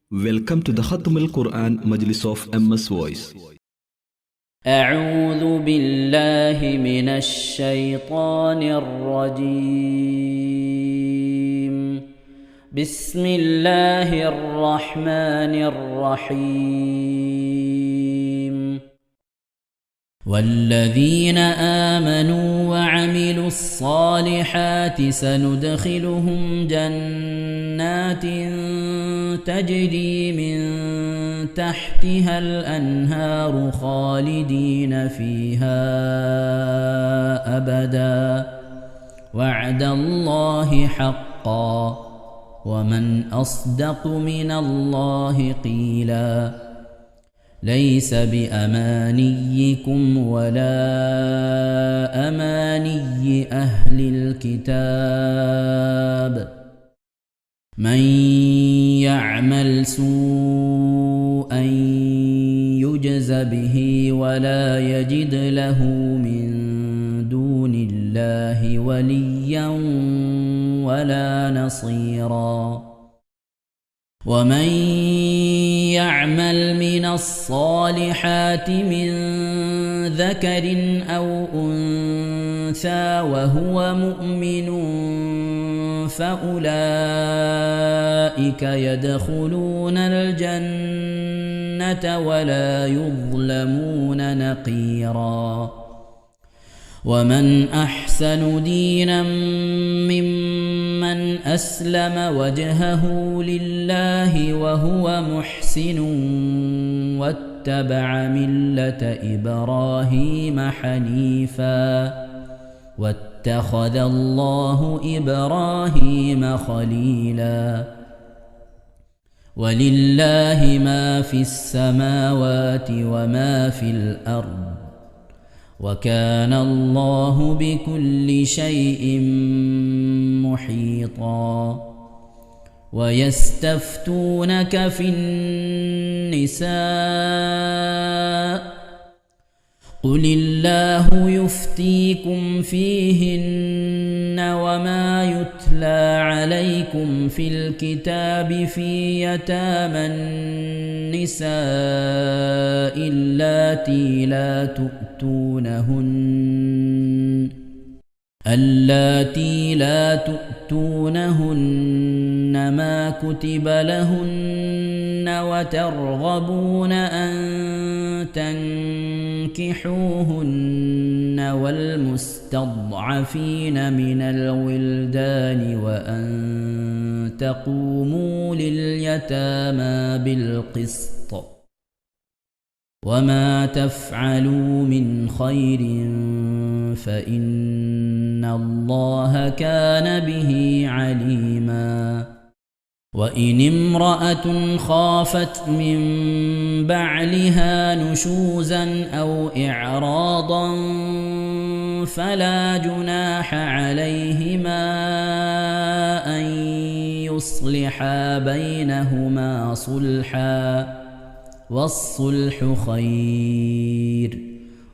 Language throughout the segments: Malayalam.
Welcome to the Khatm al-Quran Majlis of MS Voice. أعوذ بالله من الشيطان الرجيم. بسم الله الرحمن الرحيم. والذين آمنوا وعملوا الصالحات سندخلهم جنات تجري من تحتها الأنهار خالدين فيها أبدا وعد الله حقا ومن أصدق من الله قيلا. ليس بأمانيكم ولا أماني أهل الكتاب. من يعمل سوءا يجز به ولا يجد له من دون الله وليا ولا نصيرا. ومن يعمل من الصالحات من ذكر أو أنثى وهو مؤمن فأولئك يدخلون الجنة ولا يظلمون نقيرا. ومن أحسن دينا ممن أسلم وجهه لله وهو محسن واتبع ملة إبراهيم حنيفا واتخذ الله إبراهيم خليلا. ولله ما في السماوات وما في الأرض وكان الله بكل شيء محيطا. ويستفتونك في النساء قل الله يفتيكم فيهن وما يتلى عليكم في الكتاب في يتامى النساء اللاتي لا تؤتونهن ما كتب لهن وترغبون أن تنكحوهن والمستضعفين من الولدان وأن تقوموا لليتامى بالقسط وما تفعلوا من خير فإن الله كان به عليما. وإن امرأة خافت من بعلها نشوزا أو إعراضا فلا جناح عليهما أن يصلحا بينهما صلحا والصلح خير.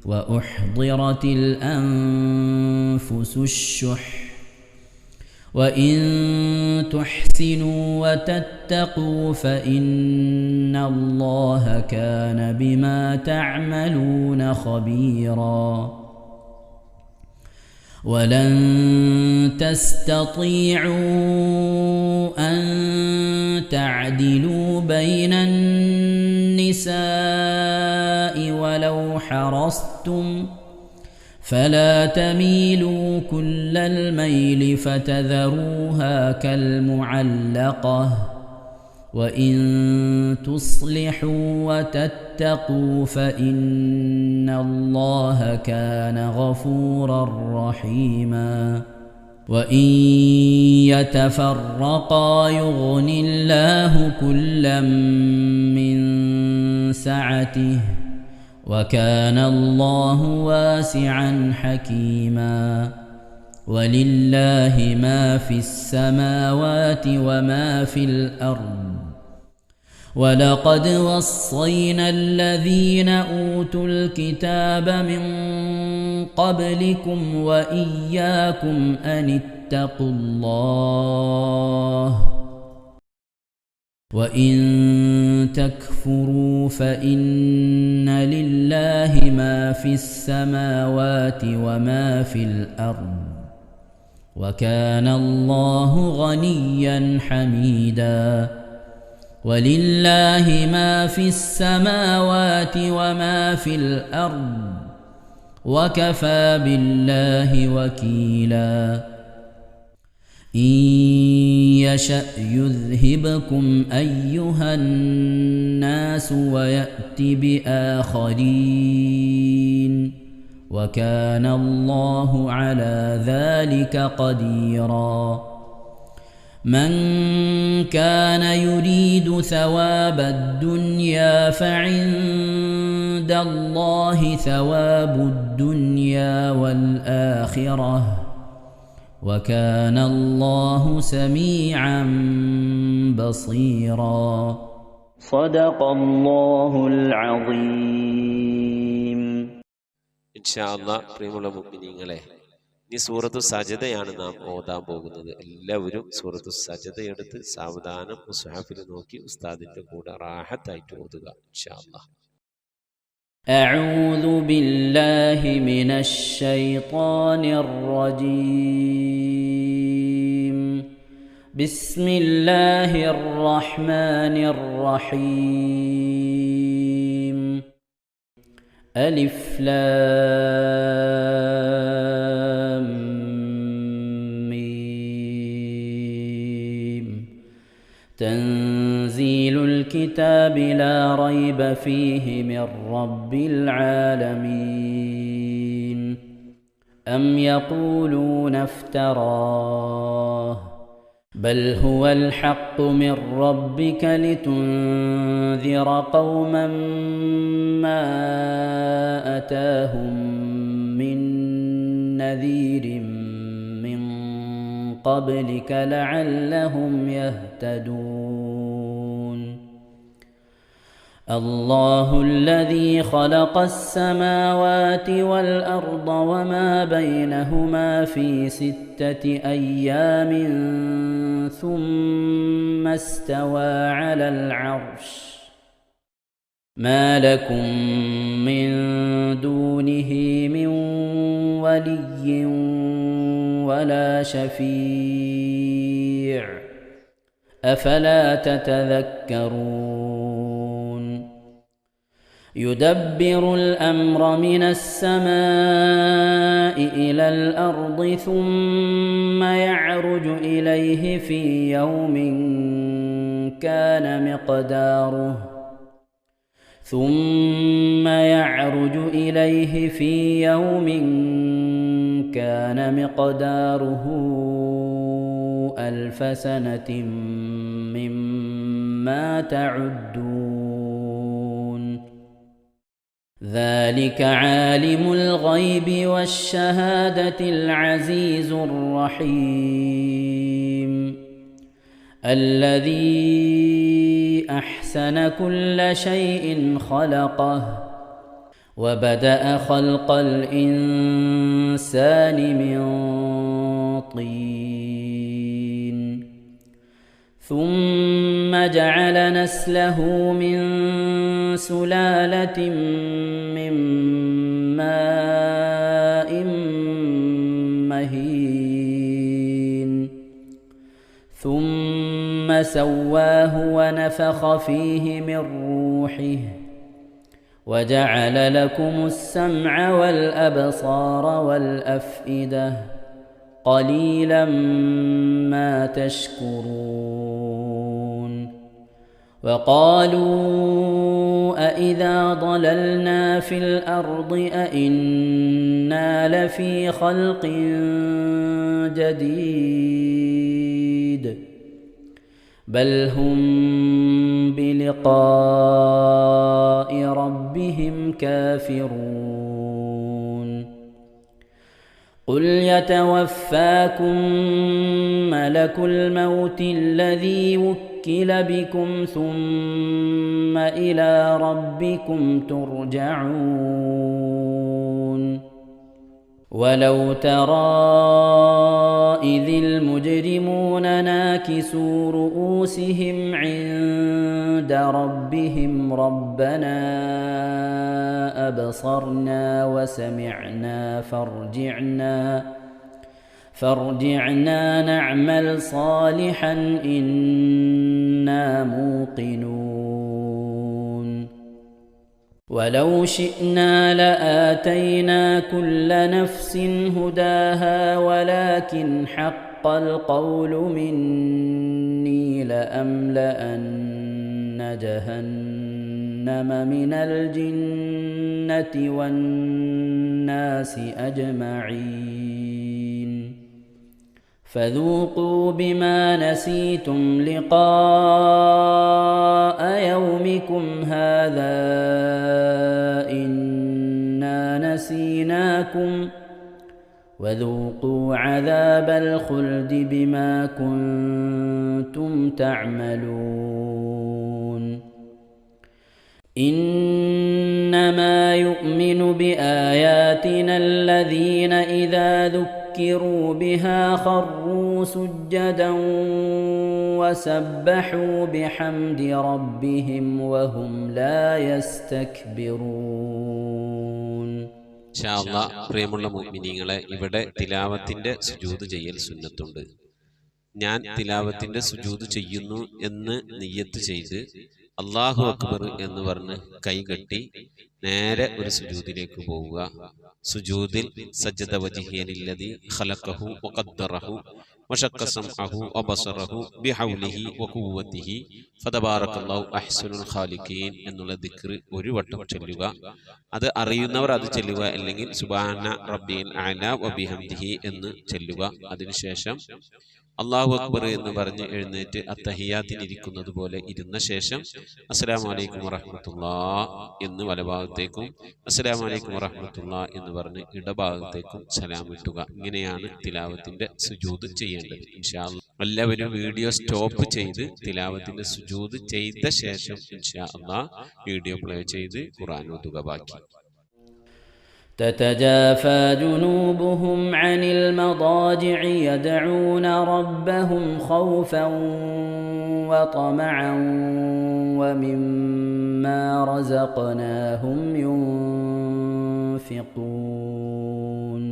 وأحضرت الأنفس الشح وإن تحسنوا وتتقوا فإن الله كان بما تعملون خبيرا. ولن تستطيعوا أن تعدلوا بين النساء ولو حرصتم فلا تميلوا كل الميل فتذروها كالمعلقة. وإن تصلحوا وتتقوا فإن الله كان غفورا رحيما. وإن يتفرقا يغن الله كلا من سعته وكان الله واسعا حكيما. ولله ما في السماوات وما في الأرض. ولقد وصينا الذين أوتوا الكتاب من قبلكم وإياكم أن اتقوا الله وإن تكفروا فإن لله ما في السماوات وما في الأرض وكان الله غنيا حميدا ولله ما في السماوات وما في الأرض وكفى بالله وكيلا إن يشأ يذهبكم أيها الناس ويأت بآخرين وكان الله على ذلك قديرا من كان يريد ثواب الدنيا فعند الله ثواب الدنيا والآخرة وكان الله سميعا بصيرا صدق الله العظيم ഇൻഷാ അല്ലാഹ് പ്രിയമുള്ള മുഅ്മിനീങ്ങളെ ഈ സൂറത്തു സജദയാണ് നാം ഓതാൻ പോകുന്നത്. എല്ലാവരും സൂറത്തു സജദ എടുത്ത് സാവധാനം മുസ്ഹഫിൽ നോക്കി ഉസ്താദിന്റെ കൂടെ റാഹത്തായിട്ട് ഓതുക ഇൻഷാ അല്ലാഹ്. أعوذ بالله من الشيطان الرجيم بسم الله الرحمن الرحيم ألف لام ميم تنزيل الكتاب لا ريب فيه من رب العالمين أم يقولون افتراه بل هو الحق من ربك لتنذر قوما ما أتاهم من نذير من قبلك لعلهم يهتدون الله الذي خلق السماوات والأرض وما بينهما في 6 أيام ثم استوى على العرش ما لكم من دونه من ولي ولا شفيع أفلا تتذكرون يدبر الأمر من السماء إلى الأرض ثم يعرج إليه في يوم كان مقداره 1000 سنة مما تعدون ذلك عالم الغيب والشهادة العزيز الرحيم الذي أحسن كل شيء خلقه وبدأ خلق الإنسان من طين ثم جعل نسله من سلالة من ماء مهين ثم سواه ونفخ فيه من روحه وجعل لكم السمع والأبصار والأفئدة قليلا ما تشكرون وقالوا أإذا ضللنا في الأرض أإنا لفي خلق جديد بل هم بلقاء ربهم كافرون قل يتوفاكم ملك الموت الذي وكل بكم ثم إلى ربكم ترجعون ولو ترى إذ المجرمون ناكسوا رؤوسهم عند ربهم ربنا أبصرنا وسمعنا فارجعنا نعمل صالحا إنا موقنون ولو شئنا لآتينا كل نفس هداها ولكن حق القول مني لأملأن جهنم من الجنة والناس أجمعين فذوقوا بما نسيتم لقاء يومكم هذا إنا نسيناكم وذوقوا عذاب الخلد بما كنتم تعملون إنما يؤمن بآياتنا الذين إذا ذكروا بها خروا سجدا وسبحوا بحمد ربهم وهم لا يستكبرون. ഇൻഷാ അല്ലാഹ് പ്രിയമുള്ള മുഅ്മിനീങ്ങളെ, ഇവിടെ തിലാവത്തിന്റെ സുജൂദ് ചെയ്യൽ സുന്നത്തുണ്ട്. ഞാൻ തിലാവത്തിന്റെ സുജൂദ് ചെയ്യുന്നു എന്ന് നിയ്യത്ത് ചെയ്ത് അല്ലാഹു അക്ബർ എന്ന് പറഞ്ഞ് കൈകെട്ടി നേരെ ഒരു സുജൂദിലേക്ക് പോവുക. സുജൂദിൽ സജ്ജദ വജ്ഹിയലില്ലദി ഖലഖഹു വഖദ്ദറഹു വശഖ്ഖ സമഅഹു വബസറഹു ബിഹൗലിഹി വഖുവ്വതിഹി ഫതബാറകല്ലാഹു അഹ്സനുൽ ഖാലിഖീൻ എന്നുള്ള ദിക്ർ ഒരു വട്ടം ചൊല്ലുക. അത് അറിയുന്നവർ അത് ചൊല്ലുക, അല്ലെങ്കിൽ സുബ്ഹാന റബ്ബിൽ അഅല വബിഹംദിഹി എന്ന് ചൊല്ലുക. അതിനുശേഷം അല്ലാഹു അക്ബർ എന്ന് പറഞ്ഞ് എഴുന്നേറ്റ് അത്തഹിയാത്തിനിരിക്കുന്നത് പോലെ ഇരുന്ന ശേഷം അസ്സലാമു അലൈക്കും വറഹ്മത്തുള്ളാഹ് എന്ന് വലഭാഗത്തേക്കും അസ്സലാമു അലൈക്കും വറഹ്മത്തുള്ളാഹ് എന്ന് പറഞ്ഞ് ഇടഭാഗത്തേക്കും സലാം ഇട്ടുക. ഇങ്ങനെയാണ് തിലാവത്തിന്റെ സുജൂദ് ചെയ്യേണ്ടത്. ഇൻഷാ അല്ലാഹ് എല്ലാവരും വീഡിയോ സ്റ്റോപ്പ് ചെയ്ത് തിലാവത്തിന്റെ സുജൂദ് ചെയ്ത ശേഷം ഇൻഷാ അല്ലാഹ് വീഡിയോ പ്ലേ ചെയ്ത് ഖുർആൻ ഓതുക. ബാക്കി تتجافى جنوبهم عن المضاجع يدعون ربهم خوفا وطمعا ومما رزقناهم ينفقون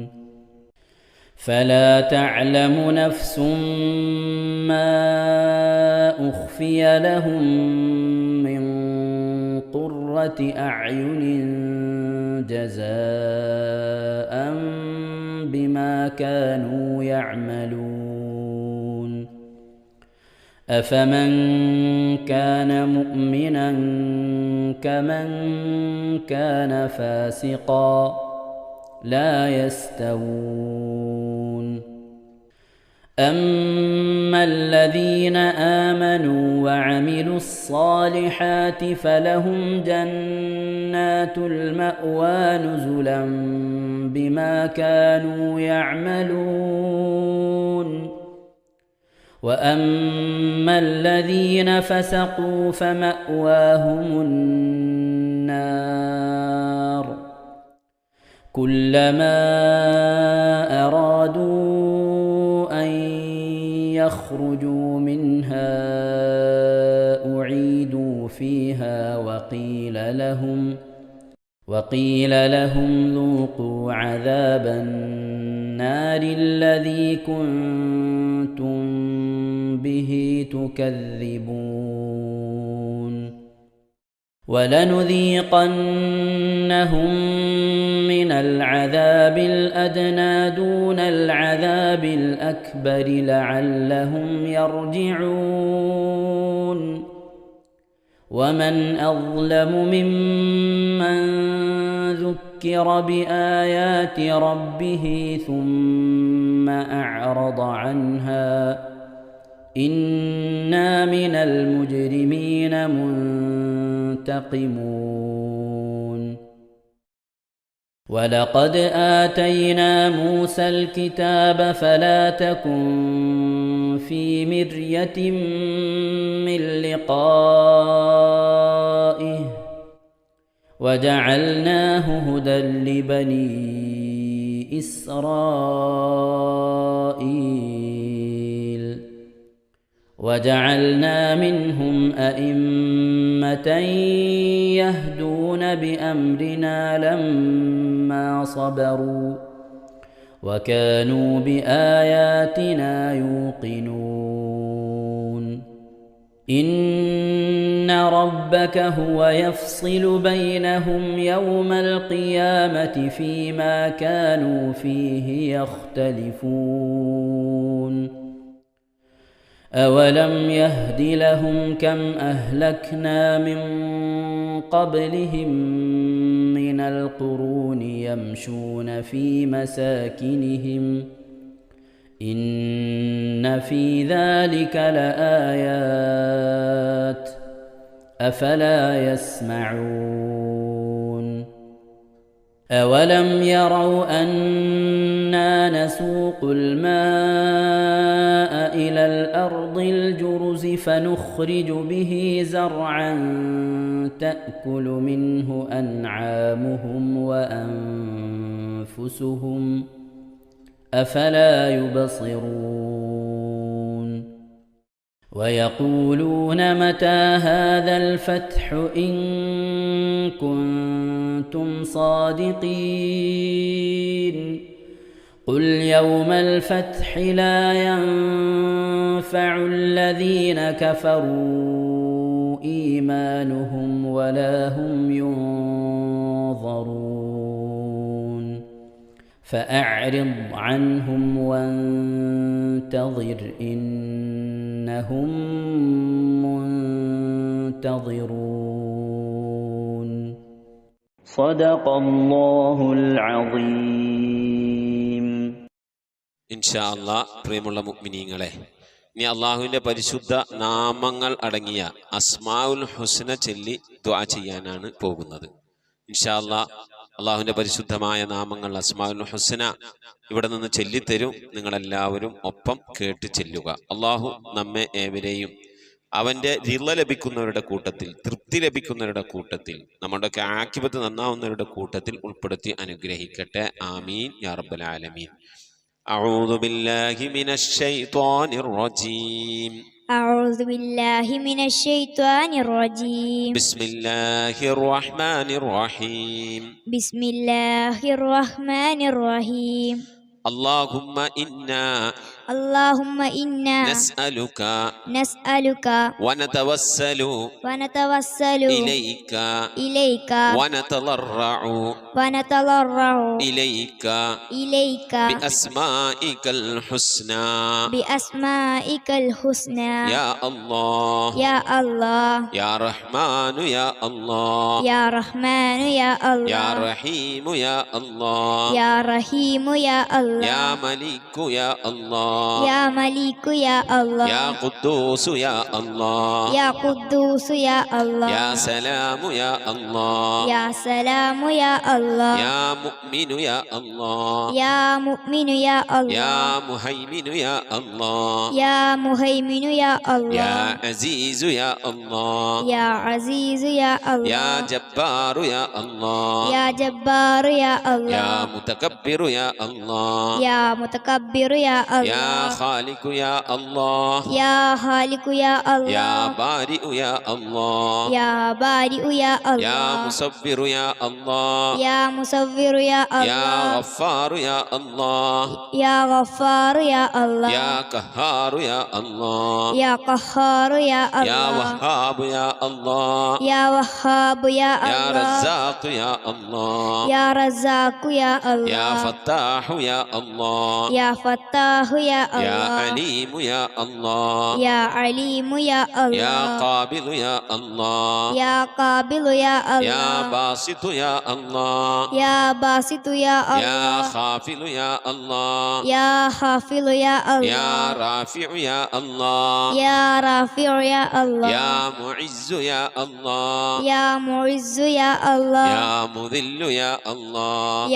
فلا تعلم نفس ما أخفي لهم من قرة أعين جزاء بما كانوا يعملون أفمن كان مؤمنا كمن كان فاسقا لا يستوون أما الذين آمنوا وعملوا الصالحات فلهم جنات المأوى نزلا بما كانوا يعملون وأما الذين فسقوا فمأواهم النار كلما أرادوا أن يخرجوا منها أعيدوا فيها وقيل لهم ذوقوا عذاب النار الذي كنتم به تكذبون ولنذيقنهم من العذاب الأدنى دون العذاب الأكبر لعلهم يرجعون ومن أظلم ممن ذكر بآيات ربه ثم أعرض عنها إنا من المجرمين منتقمون ولقد آتينا موسى الكتاب فلا تكن في مرية من لقائه وجعلناه هدى لبني إسرائيل وجعلنا منهم أئمة يهدون بأمرنا لما صبروا وكانوا بآياتنا يوقنون إن ربك هو يفصل بينهم يوم القيامة فيما كانوا فيه يختلفون أولم يهد لهم كم أهلكنا من قبلهم من القرون يمشون في مساكنهم إن في ذلك لآيات أفلا يسمعون أولم يروا أنا نسوق الماء إلى الأرض الجرز فنخرج به زرعا تأكل منه أنعامهم وأنفسهم أفلا يبصرون ويقولون متى هذا الفتح إن كنتم صادقين قل يوم الفتح لا ينفع الذين كفروا إيمانهم ولا هم ينظرون فأعرض عنهم وانتظر إنهم منتظرون صدق الله العظيم. ഇൻഷാ അല്ലാഹ് പ്രിയമുള്ള മുഅ്മിനീങ്ങളെ, ഇനി അള്ളാഹുവിന്റെ പരിശുദ്ധ നാമങ്ങൾ അടങ്ങിയ അസ്മാഉൽ ഹുസ്ന ചൊല്ലി ദുആ ചെയ്യാനാണ് പോകുന്നത്. ഇൻഷാ അല്ലാഹ് അള്ളാഹുവിന്റെ പരിശുദ്ധമായ നാമങ്ങൾ അസ്മാഉൽ ഹുസ്ന ഇവിടെ നിന്ന് ചൊല്ലിത്തരും. നിങ്ങളെല്ലാവരും ഒപ്പം കേട്ട് ചെല്ലുക. അള്ളാഹു നമ്മെ ഏവരെയും അവന്റെ റിള ലഭിക്കുന്നവരുടെ കൂട്ടത്തിൽ, തൃപ്തി ലഭിക്കുന്നവരുടെ കൂട്ടത്തിൽ, നമ്മുടെയൊക്കെ ആഖിബത്ത് നന്നാവുന്നവരുടെ കൂട്ടത്തിൽ ഉൾപ്പെടുത്തി അനുഗ്രഹിക്കട്ടെ. ആമീൻ യാ റബ്ബൽ ആലമീൻ. أعوذ بالله من الشيطان الرجيم. أعوذ بالله من الشيطان الرجيم. بسم الله الرحمن الرحيم. بسم الله الرحمن الرحيم. اللهم إنا نسألك ونتوسل إليك ونتضرع إليك بأسمائك الحسنى يا الله يا رحمن يا الله يا رحيم يا الله يا ملك يا الله يا قدوس يا الله يا سلام يا الله يا مؤمن يا الله يا مهيمن يا الله يا عزيز يا الله يا جبار يا الله يا متكبر يا الله يا خالق يا الله يا بارئ يا الله يا مصور يا الله يا غفار يا الله يا قهار يا الله يا وهاب يا الله يا رزاق يا الله يا فتاح يا الله يا عليم يا الله يا قابل يا الله يا باسط يا الله يا خافل يا الله يا رافع يا الله يا معز يا الله يا مذل يا الله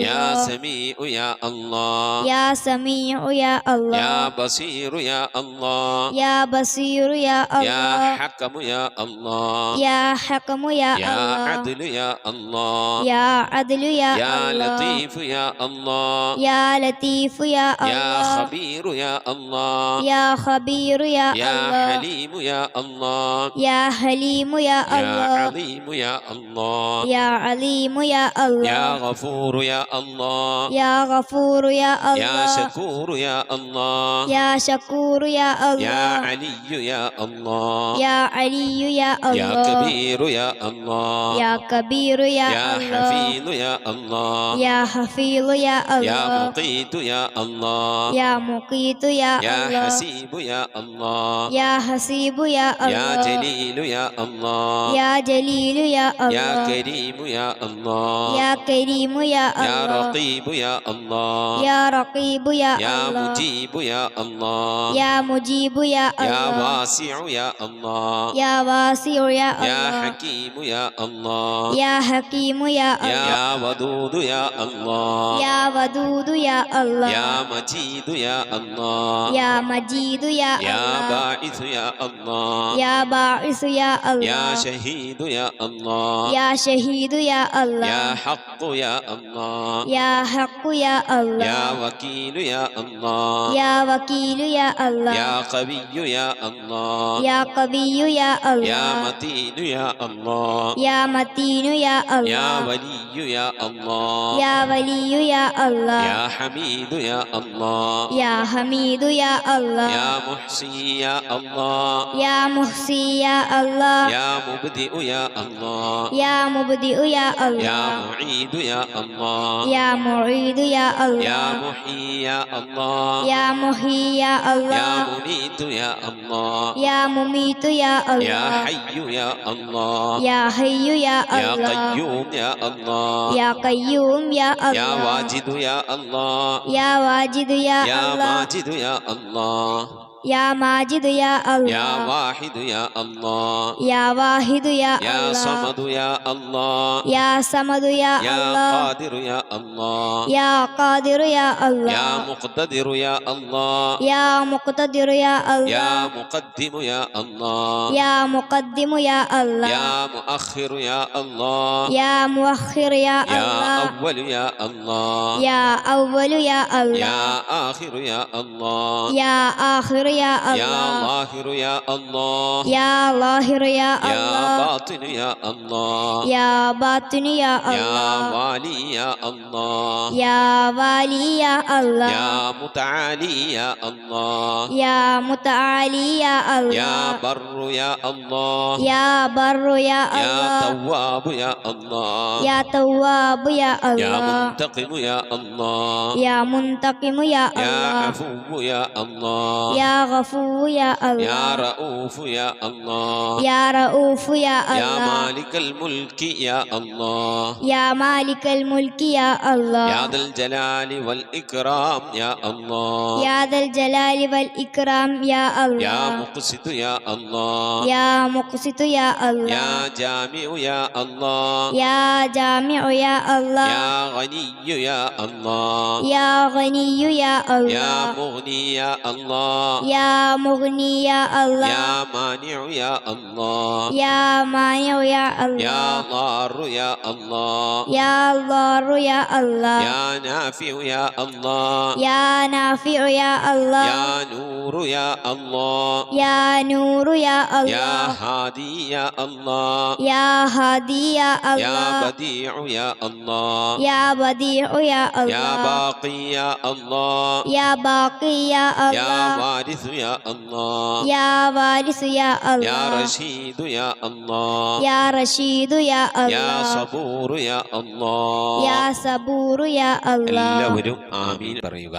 يا سميع يا الله يا يا سميع يا يا الله بصير يا الله يا بصير يا يا الله حكم يا الله يا حكم يا يا الله عدل يا الله يا عدل يا يا الله لطيف يا الله يا لطيف يا يا الله خبير يا الله يا خبير يا يا الله حليم يا الله يا حليم يا يا الله عظيم يا الله يا عليم يا يا الله غفور يا الله يا غفور يا يا الله شكور يا الله يا شكور يا يا الله علي يا الله يا علي يا يا الله كبير يا الله يا كبير يا يا الله حفيظ يا الله يا حفيظ يا يا الله مقيت يا الله يا مقيت يا يا الله حسيب يا الله يا حسيب يا يا الله جليل يا الله يا جليل يا يا الله كريم يا الله يا كريم يا يا الله رقيب يا الله يا رقيب يا يا الله مجيب يا الله يا مجيب يا يا الله واسع يا الله يا واسع يا يا الله حكيم يا الله يا حكيم يا الله يا ودود يا الله يا ودود يا الله يا مجيد يا الله يا مجيد يا يا الله باعث يا الله يا باعث يا يا الله شهيد يا الله يا شهيد يا يا الله حق يا الله يا حق يا الله يا وكيل يا الله يا وكيل يا الله يا قوي يا الله يا قوي يا يا الله متين يا الله يا متين يا يا الله ولي يا الله يا ولي يا الله يا حميد يا الله يا حميد يا الله يا محصي يا الله يا محصي يا الله يا مبدئ يا الله يا مبدئ يا يا الله معيد يا الله يا معيد يا يا الله محيي يا الله يا محيي يا يا الله مميت يا الله يا مميت يا يا الله حي يا الله يا حي يا يا الله قيوم يا الله يا قيوم يا يا الله واجد يا الله يا واجد يا يا الله ماجد يا الله يا ماجد يا يا الله واحد يا الله يا واحد يا يا الله صمد يا الله يا صمد يا يا الله قادر يا الله يا قادر يا يا الله مقتدر يا الله يا مقتدر يا يا الله مقدم يا الله يا مقدم يا الله يا مؤخر يا الله يا مؤخر يا يا الله أول يا الله يا أول يا يا الله آخر يا الله يا آخر يا يا الله ظاهر يا الله يا ظاهر يا يا الله باطن يا الله يا باطن يا يا الله والي يا الله يا والي يا الله يا متعالي يا الله يا متعالي يا يا الله بر يا الله يا بر يا يا الله تواب يا الله يا تواب يا يا الله منتقم يا الله يا منتقم يا يا الله عفو يا الله يا غفور يا يا الله رؤوف يا الله يا رؤوف يا يا الله مالك الملك يا الله يا مالك الملك يا الله يا ذا الجلال والإكرام يا الله يا ذا الجلال والإكرام يا يا الله مقسط يا الله يا مقسط يا الله يا جامع يا الله يا جامع يا الله يا غني يا الله يا غني يا يا الله مغني يا الله يا مغني يا الله يا مانع يا الله يا مانع يا يا الله ضار يا الله يا ضار يا الله يا نافع يا الله يا نافع يا الله يا نور يا الله يا نور يا يا الله هادي يا الله يا هادي يا يا الله بديع يا الله يا بديع يا يا الله باقي يا الله يا باقي يا يا الله وارث يا الله يا وارث يا يا الله رشيد يا الله يا رشيد يا يا الله صبور يا الله يا صبور يا الله എല്ലാവരും ആമീൻ പറയുക.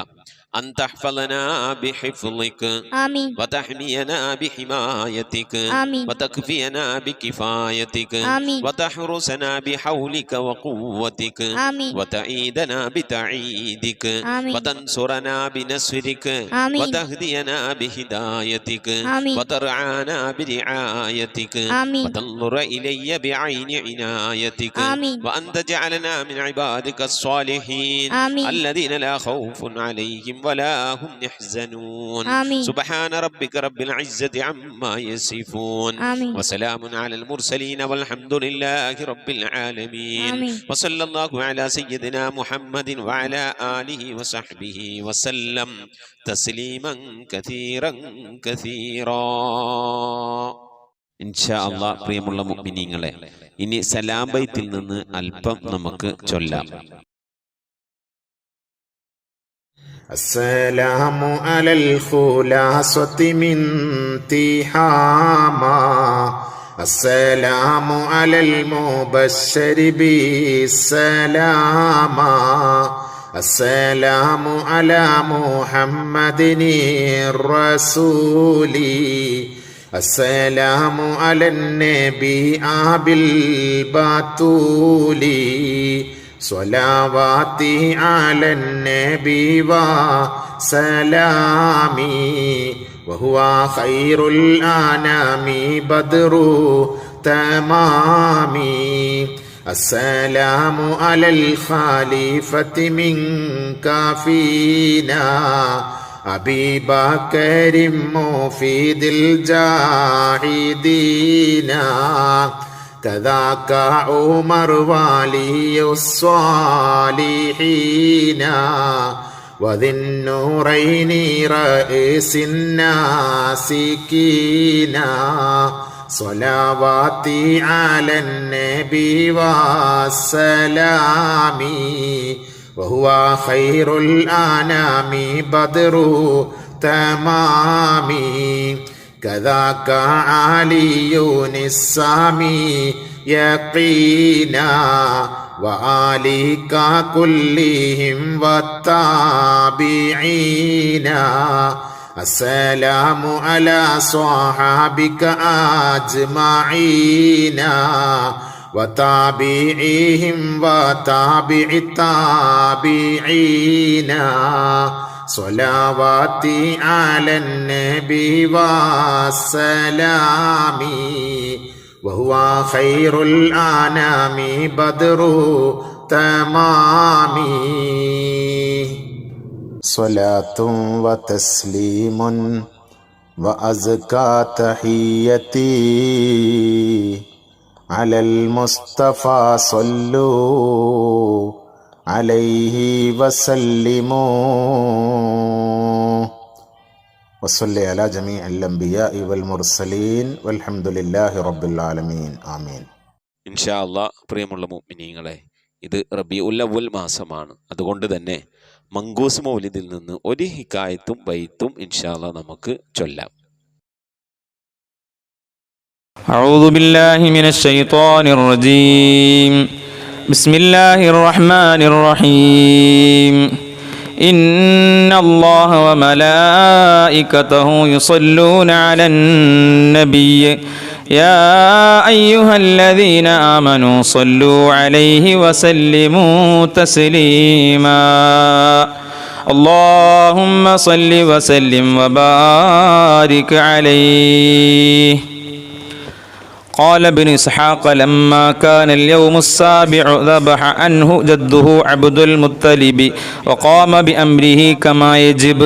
أن تحفظنا بحفظك آمين وتحمينا بحمايتك آمين وتكفينا بكفايتك آمين وتحرسنا بحولك وقوتك آمين وتعيدنا بتعيدك آمين وتنصرنا بنصرك آمين وتهدينا بهدايتك آمين وترعانا برعايتك آمين وتنظر إلي بعين عنايتك آمين وأن تجعلنا من عبادك الصالحين آمين الذين لا خوف عليهم ولا هم يحزنون آمين سبحان ربك رب العزة عما يصفون آمين وسلام على المرسلين والحمد لله رب العالمين آمين وصلى الله على سيدنا محمد وعلى آله وصحبه وسلم تسليما كثيرا كثيرا ഇൻഷാ അല്ലാഹ്. പ്രിയമുള്ള മുഅ്മിനീങ്ങളെ, ഇനി സലാം ബൈത്തിൽ നിന്ന് അല്പം നമുക്ക് ചൊല്ലാം. السلام على الخلاصة من تهاما السلام على المبشر بالسلاما السلام على محمد الرسول السلام على النبي أبي البتول صلواتي على النبي وسلامي وهو خير الأنام بدر تمامي السلام على الخليفة منك فينا أبي بكر مفيد الجاهدين كذاك عمر ولي الصالحين وذي النورين رئيس الناسكين صلواتي على النبي والسلام وهو خير الأنام بدر تمامي كذاك علي السامي يقينا وآلك كلهم والتابعين السلام على صحابك أجمعين وتابعيهم وتابع التابعين صلواتي على النبي والسلام وهو خير الأنام بدر تمامي صلاة وتسليم وأزكى تحيتي على المصطفى صلوا عليه وسلموا وصلي على جميع الأنبياء والمرسلين والحمد لله رب العالمين آمين. ഇൻഷാ അല്ലാഹ്. പ്രിയമുള്ള മുഅ്മിനീങ്ങളെ, ഇത് റബീഉൽ അവ്വൽ മാസമാണ്. അതുകൊണ്ട് തന്നെ മങ്കൂസ് മൗലിദിൽ നിന്ന് ഒരു ഹിക്കായത്തും ബൈത്തും ഇൻഷാ അല്ലാഹ് നമുക്ക് ചൊല്ലാം. أعوذ بالله من الشيطان الرجيم. بسم الله الرحمن الرحيم. إن الله وملائكته يصلون على النبي يا أيها الذين آمنوا صلوا عليه وسلموا تسليما اللهم صل وسلم وبارك عليه. قال ابن إسحاق لما كان اليوم السابع ذبح عنه جده عبد المطلب وقام بأمره كما يجب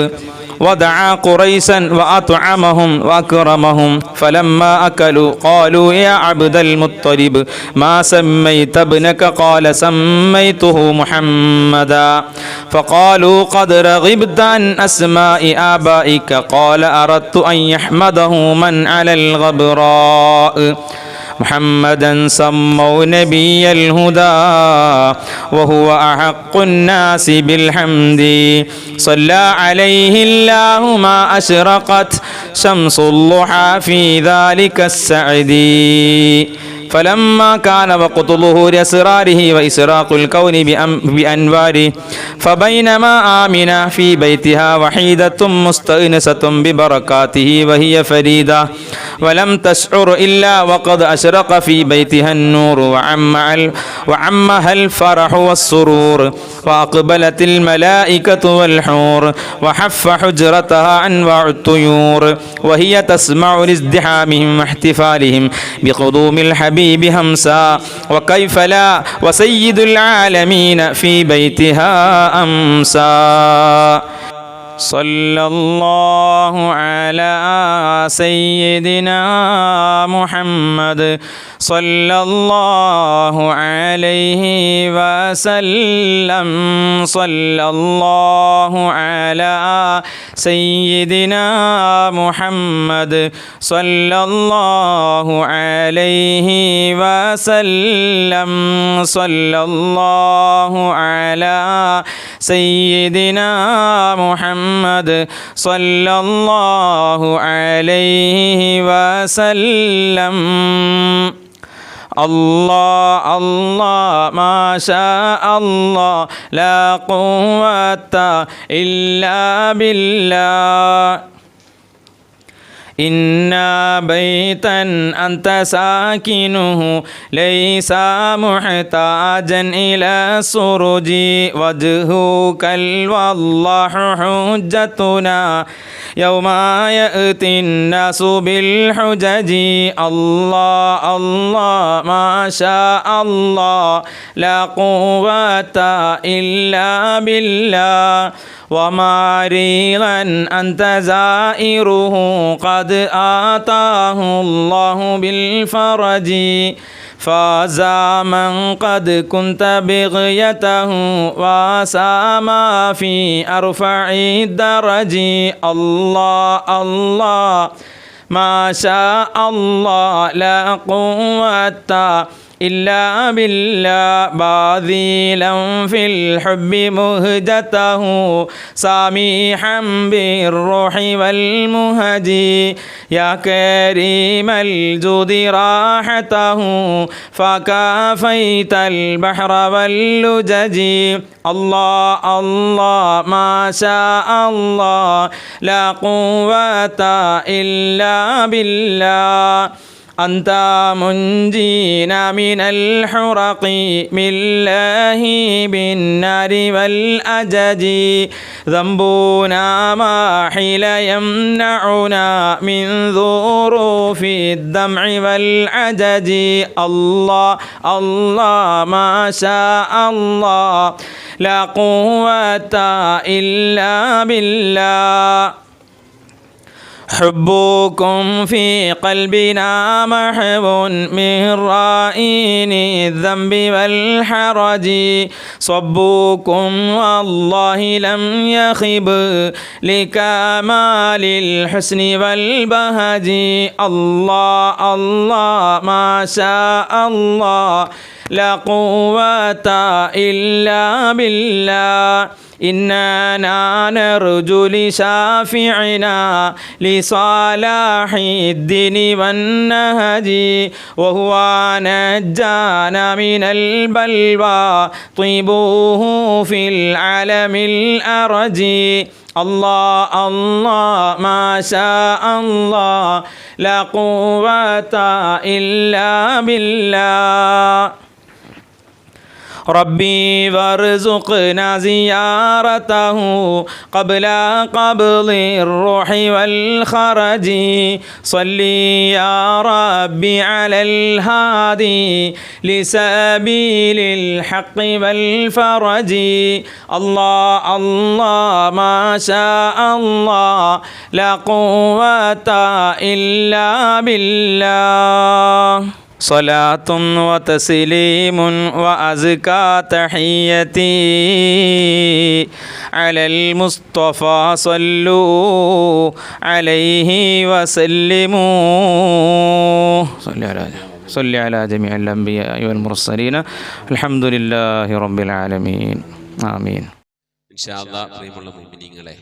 ودعا قريشا وأطعمهم وأكرمهم فلما أكلوا قالوا يا عبد المطلب ما سميت ابنك؟ قال سميته محمدا. فقالوا قد رغبت عن أسماء آبائك. قال أردت أن يحمده من على الغبراء محمدا سموا نبي الهدى وهو أحق الناس بالحمد صلى عليه الله ما أشرقت شمس الضحى في ذلك السعد فلما كان وقت ظهور أسراره وإسراق الكون بأنواره فبينما آمنة في بيتها وحيدة مستأنسة ببركاته وهي فريدة ولم تشعر إلا وقد أشرق في بيتها النور وعمها الفرح والسرور وأقبلت الملائكة والحور وحف حجرتها أنواع الطيور وهي تسمع لازدحامهم واحتفالهم بقدوم الحبيب همسا وكيف لا وسيد العالمين في بيتها أمسى صلى الله على سيدنا محمد صلى الله عليه وسلم صلى الله على سيدنا محمد صلى الله عليه وسلم صلى الله على سيدنا محمد صلى الله عليه وسلم الله الله ما شاء الله لا قوة إلا بالله إن بيتا أنت ساكنه ليس محتاجا إلى سرج وجهك والله حجتنا يوم يأتي الناس بالحجج الله الله ما شاء الله لا قوة إلا بالله ومريضا أنت زائره قد آتاه الله بالفرج فاز من قد كنت بغيته وسام في أرفع الدرج الله الله ما شاء الله لا قوة إلا بالله باذلا في الحب مهجته سامحا بالروح والمهدي يا كريم الجود راحته فكافيت البحر واللجج الله الله ما شاء الله لا قوة إلا بالله أنت منجينا من الحرق بالله بالنار والأجج ذنبنا ما حيل يمنعنا من ظروف الدمع والعجج الله الله ما شاء الله لا قوة إلا بالله حبكم في قلبنا محو من رائن الذنب والحرج صبكم والله لم يخب لكمال الحسن والبهج الله الله ما شاء الله لا قوة إلا بالله إننا نرجو لشافعنا لصلاح الدين والنهج وهو نجانا من البلوى طيبوه في العالم الأرج الله الله ما شاء الله لا قوة إلا بالله ربي وارزقنا زيارته قبل قبض الروح والخرج صلي يا ربي على الهادي لسبيل الحق والفرج الله الله ما شاء الله لا قوة إلا بالله صلاة وتسليم وأزكى تحيتي على المصطفى صلوا عليه وسلموا صل على جميع الأنبياء والمرسلين الحمد لله رب العالمين آمين إن شاء الله പ്രിയമുള്ള മുഅ്മിനീങ്ങളെ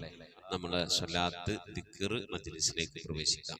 നമ്മൾ സ്വലാത്ത് ദിക്ർ മജ്ലിസിലേക്ക് പ്രവേശിക്കാം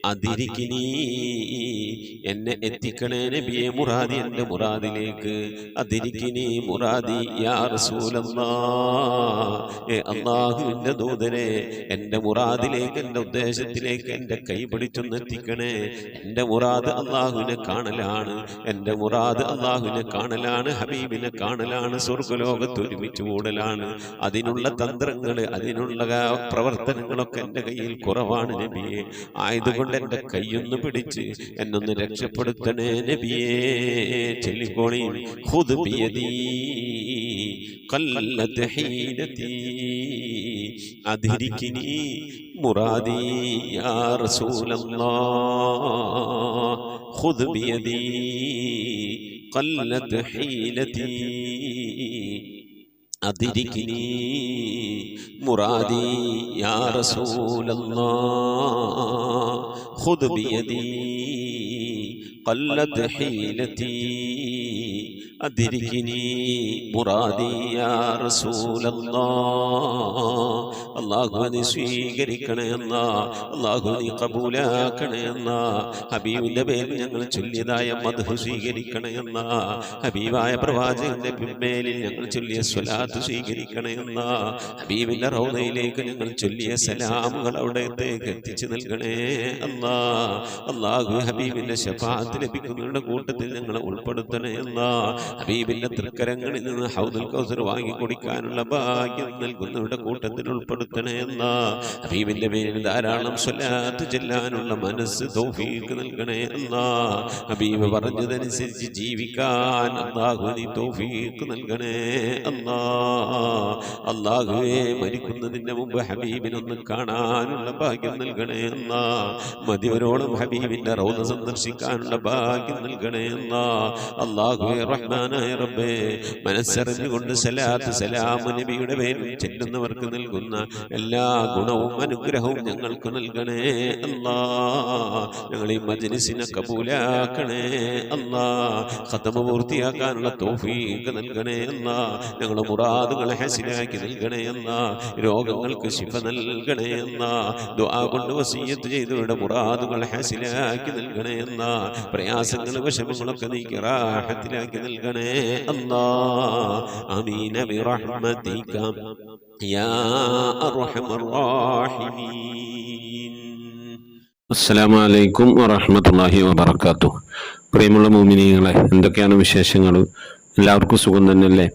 അതിരിക്കിനി എന്നെ എത്തിക്കണേ നബിയെ മുറാദി എൻ്റെ മുറാദിലേക്ക് അതിരിക്കിനി മുറാദി യാ റസൂലല്ലാഹ് അല്ലാഹുവിൻ്റെ ദൂതനെ എൻ്റെ മുറാദിലേക്ക് എൻ്റെ ഉദ്ദേശത്തിലേക്ക് എൻ്റെ കൈ പിടിച്ചൊന്ന് എത്തിക്കണേ എൻ്റെ മുറാദ് അല്ലാഹുവിനെ കാണലാണ് എൻ്റെ മുറാദ് അല്ലാഹുവിനെ കാണലാണ് ഹബീബിനെ കാണലാണ് സ്വർഗ്ഗലോകത്ത് ഒരുമിച്ച് കൂടലാണ് അതിനുള്ള തന്ത്രങ്ങൾ അതിനുള്ള പ്രവർത്തനങ്ങളൊക്കെ എൻ്റെ കയ്യിൽ കുറവാണ് നബിയെ ആയതുകൊണ്ട് എൻ്റെ കൈയൊന്ന് പിടിച്ച് എന്നൊന്ന് രക്ഷപ്പെടുത്തണേ നബിയേ ചൊല്ലിക്കോളി ഖുദ് ബിയദീ ഖല്ലത് ഹീനതീ അദ്രികിനി മുറാദി യാ റസൂലല്ലാഹ് ഖുദ് ബിയദീ ഖല്ലത് ഹീനതീ അദ്രികിനി മുറാദി യാ റസൂലല്ലാഹ് ഖുദ് ബിയദീ ഖല്ലത് ഹീലതീ അദ്രികിനി മുറാദി യാ റസൂലല്ലാഹ് അല്ലാഹുവേ സ്വീകരിക്കണേ അല്ലാഹ് അല്ലാഹുവേ ഖബൂലാക്കണേ അല്ലാഹ് ഹബീബിന്റെ പേരിൽ ഞങ്ങൾ ചൊല്ലിയതായ മദ്ഹ് സ്വീകരിക്കണേ അല്ലാഹ് ഹബീബായ പ്രവാചകന്റെ മേലിൽ ഞങ്ങൾ ചൊല്ലിയ സ്വലാത്ത് സ്വീകരിക്കണേ അല്ലാഹ് ഹബീബിന്റെ റൗദയിലേക്ക് ഞങ്ങൾ ചൊല്ലിയ സലാമുകൾ അവിടത്തേക്ക് എത്തിച്ചു നൽകണേ അല്ലാഹ് അല്ലാഹുവേ ഹബീബിന്റെ ശഫാഅത്ത് ലഭിക്കുന്നവരുടെ കൂട്ടത്തിൽ ഞങ്ങളെ ഉൾപ്പെടുത്തണേ അല്ലാഹ് ഹബീബിന്റെ തൃക്കരങ്ങളിൽ നിന്ന് ഹൗദുൽ കൗസർ വാങ്ങി കുടിക്കാനുള്ള ഭാഗ്യം നൽകുന്നവരുടെ കൂട്ടത്തിൽ ഉൾപ്പെടുത്തണേ അല്ലാഹ് ഹബീബിന്റെ പേരിൽ ധാരാളം സ്വലാത്ത് ചെല്ലാനുള്ള മനസ്സ് തൗഫീഖ് നൽകണേ അല്ലാഹ് ഹബീബ് പറഞ്ഞതനുസരിച്ച് ജീവിക്കാൻ അല്ലാഹു നീ തൗഫീഖ് നൽകണേ അല്ലാഹ് അല്ലാഹുവേ മരിക്കുന്നതിന്റെ മുമ്പ് ഹബീബിനൊന്ന് കാണാനുള്ള ഭാഗ്യം നൽകണേ അല്ലാഹ് മതിവരോളം ഹബീബിന്റെ റൗദ സന്ദർശിക്കാനുള്ള ഭാഗ്യം നൽകണേ അല്ലാഹ് അല്ലാഹുവേ റഹ്മാനായ റബ്ബേ മനസ്സറിഞ്ഞുകൊണ്ട് സലാത്ത് സലാം നബിയുടെ പേരിൽ ചെല്ലുന്നവർക്ക് നൽകുന്ന എല്ലാ ഗുണവും അനുഗ്രഹവും ഞങ്ങൾക്ക് നൽകണേ അല്ലാഹ് ഞങ്ങൾ ഈ മജ്ലിസിനെ കബൂലാക്കണേ അല്ലാഹ് ഖതമ പൂർത്തിയാക്കാനുള്ള തൗഫീഖ് നൽകണേ അല്ലാഹ് ഞങ്ങളുടെ മുറാദുകളെ ഹസിലാക്കി നൽകണേ അല്ലാഹ് രോഗങ്ങൾക്ക് ശിഫ നൽകണേ അല്ലാഹ് ദുആ കൊണ്ട് വസിയ്യത്ത് ചെയ്തവരുടെ മുറാദുകൾ ഹസിലാക്കി നൽകണേ അല്ലാഹ് പ്രയാസങ്ങൾ വിഷമങ്ങളൊക്കെ നീക്കി റാഹത്തിലാക്കി നൽകണേ അല്ലാഹ് ആമീൻ ബിറഹ്മതിക യാ അർഹമർ റഹീമീൻ. അസ്സലാമു അലൈക്കും വറഹ്മത്തുള്ളാഹി വബറകാതുഹു. പ്രിയമുള്ള മുഅ്മിനീങ്ങളെ, എന്തൊക്കെയാണ് വിശേഷങ്ങൾ? എല്ലാവർക്കും സുഖം തന്നെയല്ലേ?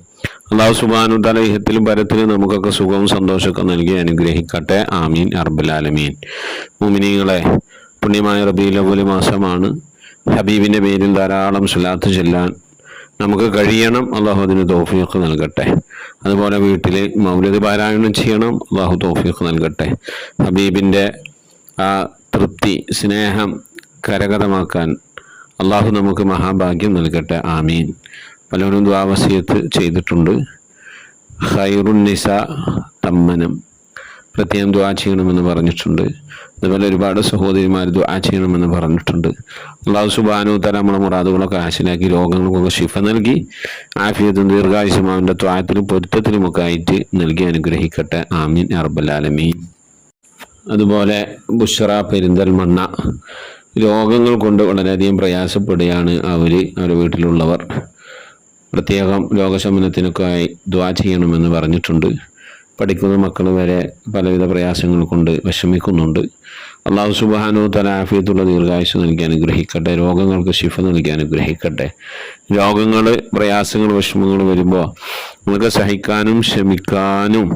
അല്ലാഹു സുബ്ഹാനഹു തആല ഇഹത്തിലും പരത്തിലും നമുക്കൊക്കെ സുഖവും സന്തോഷമൊക്കെ നൽകി അനുഗ്രഹിക്കട്ടെ. ആമീൻ റബ്ബൽ ആലമീൻ. മുഅ്മിനീങ്ങളെ, പുണ്യമായ റബീഉൽ അവ്വൽ മാസമാണ്. ഹബീബിൻ്റെ പേരിൽ ധാരാളം സ്വലാത്ത് ചൊല്ലാൻ നമുക്ക് കഴിയണം. അള്ളാഹു അതിന് തൗഫീഖ് നൽകട്ടെ. അതുപോലെ വീട്ടിൽ മൗലിദ് പാരായണം ചെയ്യണം. അള്ളാഹു തൗഫീഖ് നൽകട്ടെ. ഹബീബിൻ്റെ ആ തൃപ്തി സ്നേഹം കരഗതമാക്കാൻ അള്ളാഹു നമുക്ക് മഹാഭാഗ്യം നൽകട്ടെ. ആമീൻ. പലരും ദുആ വസിയത്ത് ചെയ്തിട്ടുണ്ട്. ഖൈറുൻ നിസാ തമ്മനം, പ്രത്യേകം ദുആ ചെയ്യണമെന്ന് പറഞ്ഞിട്ടുണ്ട്. അതുപോലെ ഒരുപാട് സഹോദരിമാർ ദുആ ചെയ്യണമെന്ന് പറഞ്ഞിട്ടുണ്ട്. അല്ലാഹു സുബ്ഹാനഹു തആല നമ്മുടെ മുറാദുകളൊക്കെ ഹാസിലാക്കി രോഗങ്ങൾക്കൊക്കെ ശിഫ നൽകി ആഫിയത്തും ദീർഘായുസ്സും അവൻ്റെ ത്വാഅത്തിലും പൊരുത്തത്തിലുമൊക്കെ ആയിട്ട് നൽകി അനുഗ്രഹിക്കട്ടെ. ആമീൻ റബ്ബൽ ആലമീൻ. അതുപോലെ ബുഷ്റ പെരിന്തൽമണ്ണ രോഗങ്ങൾ കൊണ്ട് വളരെയധികം പ്രയാസപ്പെടുകയാണ് അവരുടെ വീട്ടിലുള്ളവർ. പ്രത്യേകം രോഗശമനത്തിനൊക്കെയായി ദുആ ചെയ്യണമെന്ന് പറഞ്ഞിട്ടുണ്ട്. പഠിക്കുന്ന മക്കൾ വരെ പലവിധ പ്രയാസങ്ങൾ കൊണ്ട് വിഷമിക്കുന്നുണ്ട്. അല്ലാഹു സുബ്ഹാനഹു തആല ആഫിയത്തുള്ള ദീർഘായുസ്സ് നൽകി അനുഗ്രഹിക്കട്ടെ. രോഗങ്ങൾക്ക് ശിഫ നൽകി അനുഗ്രഹിക്കട്ടെ. രോഗങ്ങൾ, പ്രയാസങ്ങൾ, വിഷമങ്ങൾ വരുമ്പോൾ നമുക്ക് സഹിക്കാനും ക്ഷമിക്കാനും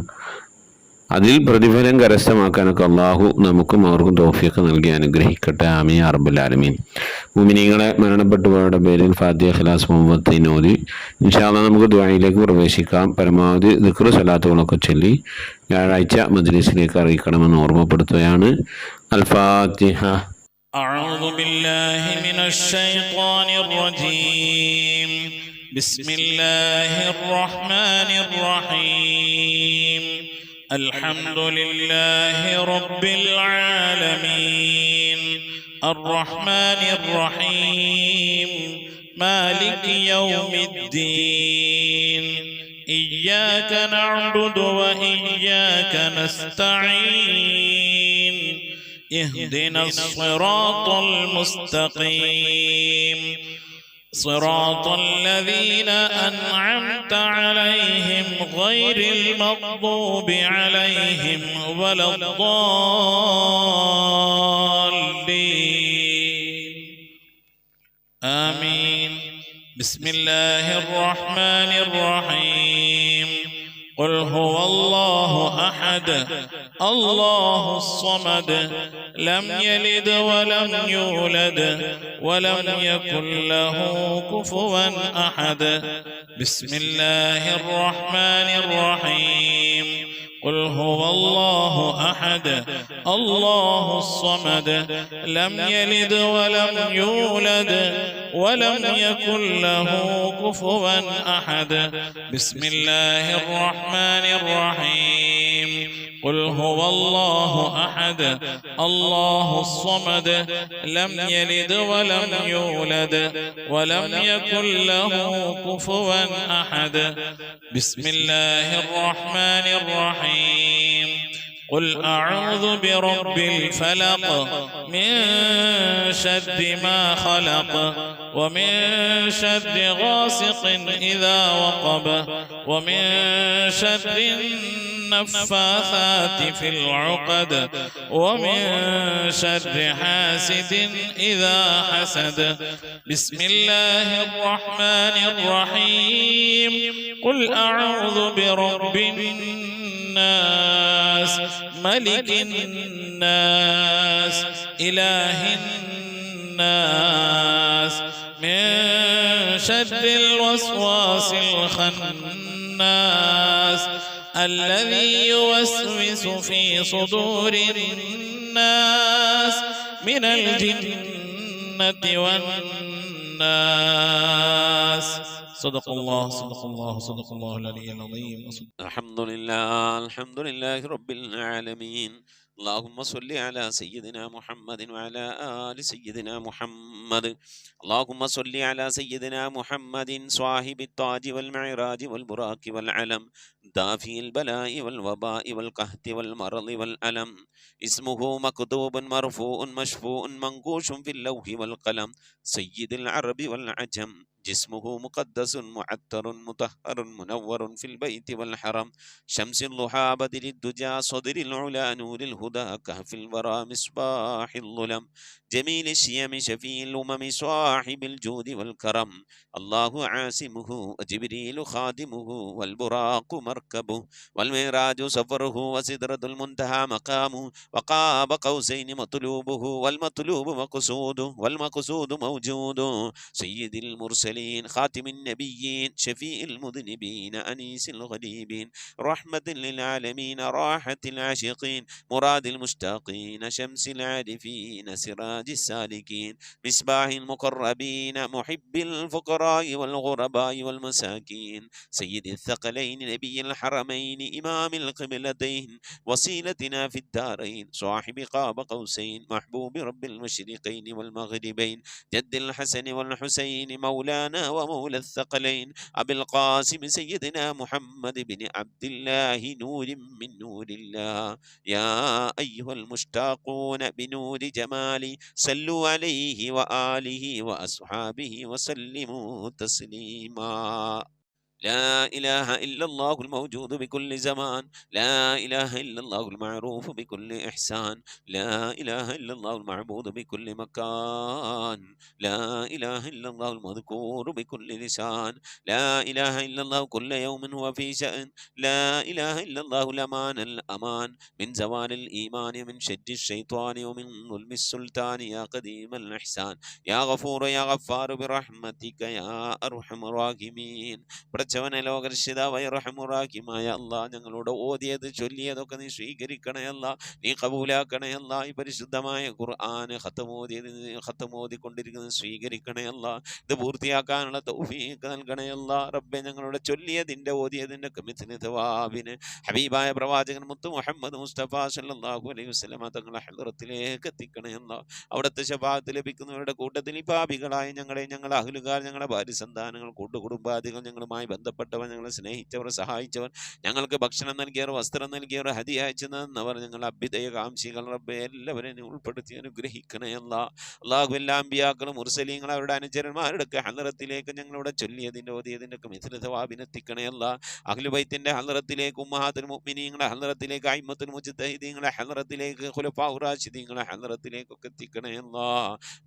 അതിൽ പ്രതിഫലം കരസ്ഥമാക്കാനൊക്കെ അള്ളാഹു നമുക്കും അവർക്കും തൗഫീഖ് നൽകി അനുഗ്രഹിക്കട്ടെ. ആമീൻ യാ റബ്ബൽ ആലമീൻ. മുഅ്മിനീങ്ങളെ, മരണപ്പെട്ടുപോയവരുടെ പേരിൽ ഫാത്തിഹ, ഇഖ്ലാസ്, മുഅവ്വദത്തൈൻ ഓതി ഇൻഷാ അല്ലാഹ് നമുക്ക് ദുആയിലേക്ക് പ്രവേശിക്കാം. പരമാവധി ദിക്ർ സ്വലാത്തുകളൊക്കെ ചൊല്ലി വ്യാഴാഴ്ച മജ്ലിസിലേക്ക് അറിയിക്കണമെന്ന് ഓർമ്മപ്പെടുത്തുകയാണ്. അൽ ഫാത്തിഹ. أعوذ بالله من الشيطان الرجيم. بسم الله الرحمن الرحيم. الحمد لله رب العالمين الرحمن الرحيم مالك يوم الدين إياك نعبد وإياك نستعين اهدنا الصراط المستقيم صراط الذين أنعمت عليهم غير المغضوب عليهم ولا الضالين آمين. بسم الله الرحمن الرحيم. قل هو الله أحد الله الصمد لم يلد ولم يولد ولم يكن له كفوا أحد. بسم الله الرحمن الرحيم. قل هو الله أحد الله الصمد لم يلد ولم يولد ولم يكن له كفوا أحد. بسم الله الرحمن الرحيم. قل هو الله أحد الله الصمد لم يلد ولم يولد ولم يكن له كفوا أحد. بسم الله الرحمن الرحيم. قل أعوذ برب الفلق من شر ما خلق ومن شر غاسق إذا وقب ومن شر النفاثات في العقد ومن شر حاسد إذا حسد. بسم الله الرحمن الرحيم. قل أعوذ برب الناس ملك الناس إله الناس من شر الوسواس الخناس الذي يوسوس في صدور الناس من الجنة والناس. صدق الله صدق الله صدق الله العلي العظيم. الحمد لله رب العالمين. اللهم صل على سيدنا محمد وعلى آل سيدنا محمد. اللهم صل على سيدنا محمد صاحب التاج والمعراج والبراق والعلم دافي البلاء والوباء والقحط والمرض والألم. اسمه مكتوب مرفوع مشفوع منقوش في اللوح والقلم سيد العرب والعجم. جسمه مقدس معطر مطهر منور في البيت والحرم. شمس الضحى بدر الدجى صدر العلا نور الهدى كهف الورى مصباح الظلم جميل الشيم شفيع الأمم صاحب الجود والكرم. الله عاصمه وجبريل خادمه والبراق مركبه والمعراج سفره وسدرة المنتهى مقامه وقاب قوسين مطلوبه والمطلوب مقصوده والمقصود موجود. سيد المرسلين خاتم النبيين شفيع المذنبين أنيس الغريبين رحمة للعالمين راحة العاشقين مراد المشتاقين شمس العارفين سراج السالكين مصباح المقربين محب الفقراء والغرباء والمساكين سيد الثقلين نبي الحرمين إمام القبلتين وسيلتنا في الدارين صاحب قاب قوسين محبوب رب المشرقين والمغربين جد الحسن والحسين مولانا ومولى الثقلين أبي القاسم سيدنا محمد بن عبد الله نور من نور الله. يا أيها المشتاقون بنور جمالي صلوا عليه وآله وأصحابه وسلموا تسليما. لا إله إلا الله الموجود بكل زمان لا إله إلا الله المعروف بكل إحسان لا إله إلا الله المعبود بكل مكان لا إله إلا الله المذكور بكل لسان لا إله إلا الله كل يوم هو في شأن لا إله إلا الله الأمان الأمان من زوال الإيمان من شد الشيطان ومن ظلم السلطان يا قديم الإحسان يا غفور يا غفار برحمتك يا أرحم الراحمين. പടച്ചവനെ ലോകരക്ഷിതാവായ റഹ്മാനുറഹീമായ അല്ലാഹ് ഞങ്ങളോട് ഓതിയത് ചൊല്ലിയതൊക്കെ നീ സ്വീകരിക്കണേ അല്ലാഹ് നീ കബൂലാക്കണേ അല്ലാഹ് ഈ പരിശുദ്ധമായ ഖുർആൻ ഖത്തം ഓതിക്കൊണ്ടിരിക്കുന്നത് സ്വീകരിക്കണേ അല്ലാഹ് ഇത് പൂർത്തിയാക്കാനുള്ള തൗഫീഖ് നൽകണേ അല്ലാഹ് റബ്ബേ ഞങ്ങളോട് ചൊല്ലിയതിൻ്റെ ഓതിയതിൻ്റെ കമിത്തിന് തവാബിന് ഹബീബായ പ്രവാചകൻ മുത്ത് മുഹമ്മദ് മുസ്തഫ സല്ലല്ലാഹു അലൈഹി വസല്ലമ തങ്ങളുടെ ഹളറത്തിലേക്ക് എത്തിക്കണേ അല്ലാഹ് അവിടുത്തെ ശഫാഅത്ത് ലഭിക്കുന്നവരുടെ കൂട്ടത്തിൽ ഈ പാപികളായ ഞങ്ങളെ ഞങ്ങളുടെ അഹ്ലുകാർ ഞങ്ങളുടെ ഭാര്യ സന്താനങ്ങൾ കൂട്ടുകുടുംബാദികൾ ഞങ്ങളുമായി ബന്ധപ്പെട്ടവർ, ഞങ്ങളെ സ്നേഹിച്ചവർ, സഹായിച്ചവർ, ഞങ്ങൾക്ക് ഭക്ഷണം നൽകിയവർ, വസ്ത്രം നൽകിയവർ, ഹദിയ അയച്ചു തന്നവർ, ഞങ്ങൾ അഭ്യുദയകാംക്ഷികൾ റബ്ബേ എല്ലാവരെയും നീ ഉൾപ്പെടുത്തി അനുഗ്രഹിക്കണേ അല്ലാ. അള്ളാഹു എല്ലാ അമ്പിയാക്കളും മുർസലീങ്ങൾ അവരുടെ അനുചരന്മാരുടെ ഹലറത്തിലേക്ക് ഞങ്ങളുടെ ചൊല്ലിയതിൻ്റെ ഓതിയതിൻ്റെ ഒക്കെ മിഥില സവാബിനെത്തിക്കണേ അല്ലാ. അഹ്ലു ബൈത്തിന്റെ ഹലറത്തിലേക്ക്, ഉമ്മഹാത്തുൽ മുഅ്മിനീങ്ങളുടെ ഹലറത്തിലേക്ക്, അയിമ്മത്തുൽ മുജ്തഹിദീങ്ങളുടെ ഹലറത്തിലേക്ക്, ഖുലഫാഉർ റാഷിദീങ്ങളുടെ ഹലറത്തിലേക്കൊക്കെ എത്തിക്കണേ അല്ലാ.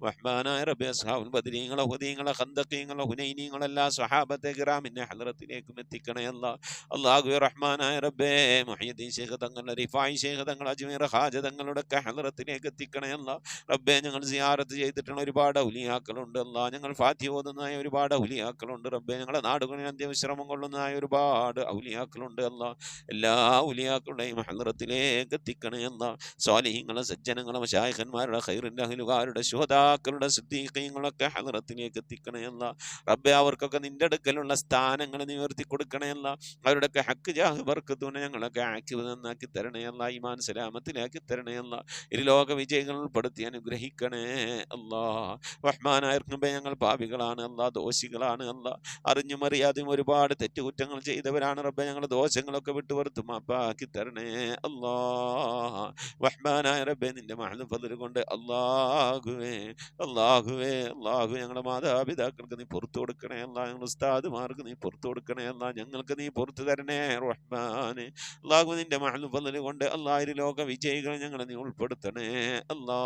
റഹ്മാനായ റബ്ബേ അസ്ഹാബുൽ ബദരീങ്ങളെ, ഹുദീങ്ങളെ, ഖന്ദഖീങ്ങളെ, ഹുനൈനീങ്ങളെ എല്ലാ സ്വഹാബത്തെ കിറാമിന്റെ ഹലറത്തിലേക്കും എത്തിക്കണേ അല്ലാ. അല്ലാഹു റഹ്മാനായ റബ്ബേ മുഹയ്യിദ്ദീൻ ശൈഖ് തങ്ങളുടെ, റിഫായി ശൈഖ് തങ്ങൾ, അജ്മീർ ഹാജ തങ്ങളുടെ ഒക്കെ ഹലറത്തിലേക്ക് എത്തിക്കണേ അല്ലാ. റബ്ബേ ഞങ്ങൾ സിയാറത്ത് ചെയ്തിട്ടുള്ള ഒരുപാട് ഔലിയാക്കളുണ്ട് അല്ലാ. ഞങ്ങൾ ഫാത്തിഹ ഓതുന്നതായ ഒരുപാട് ഔലിയാക്കളുണ്ട് റബ്ബേ. ഞങ്ങളുടെ നാടുകളിൽ അന്ത്യവിശ്രമം കൊള്ളുന്നതായ ഒരുപാട് ഔലിയാക്കളുണ്ട് അല്ലാ. എല്ലാ ഔലിയാക്കളുടെയും ഹലറത്തിലേക്ക് എത്തിക്കണേ അല്ലാ. സ്വാലിഹീങ്ങളെ, സജ്ജനങ്ങളെ, മശായിഖന്മാരുടെ, ഖൈറിന്റെ അഹ്ലുകാരുടെ, ശുഹദാക്കളുടെ, സിദ്ദീഖീങ്ങളൊക്കെ ഹലറത്തിലേക്ക് എത്തിക്കണേ അല്ലാ. റബ്ബേ അവർക്കൊക്കെ നിന്റെ അടുക്കലുള്ള സ്ഥാനങ്ങൾ നീ ഉയർത്തി കൊടുക്കണേ അല്ലാ. അവരുടെയൊക്കെ ഹക്ക് ജാഹ് ബർക്കത്തൂനെ ഞങ്ങളൊക്കെ ആക്കിവ് നന്നാക്കി തരണേ അല്ലാ. ഈമാൻ സലാമത്തിലാക്കി തരണേ അല്ലാ. ഇരുലോക വിജയങ്ങൾ ഉൾപ്പെടുത്തി അനുഗ്രഹിക്കണേ അല്ലാ. റഹ്മാനായ റബ്ബേ ഞങ്ങൾ പാപികളാണ് അല്ലാ, ദോഷികളാണ് അല്ലാ. അറിഞ്ഞും അറിയാതെയും ഒരുപാട് തെറ്റുകുറ്റങ്ങൾ ചെയ്തവരാണ് റബ്ബേ. ഞങ്ങളുടെ ദോഷങ്ങളൊക്കെ വിട്ടുവറുത്ത് മാപ്പാക്കി തരണേ അല്ലാ. റഹ്മാനായ റബ്ബേ നിന്റെ മഹ്ദ് ഫദ്ൽ കൊണ്ട് അല്ലാഹുവേ അല്ലാഹുവേ അല്ലാഹു ഞങ്ങളുടെ മാതാപിതാക്കൾക്ക് നീ പുറത്തു കൊടുക്കണേ അല്ലാ. ഞങ്ങളുടെ ഉസ്താദുമാർക്ക് നീ പുറത്തു കൊടുക്കണേ അല്ലാ. ഞങ്ങൾക്ക് നീ പുറത്തു തരണേ റഹ്മാനെ. അല്ലാഹു നിന്റെ മഹ്ദ് ഫദ്ൽ കൊണ്ട് അല്ലാഹു ലോക വിജയികൾ ഞങ്ങളെ നീ ഉൾപ്പെടുത്തണേ അല്ലാ.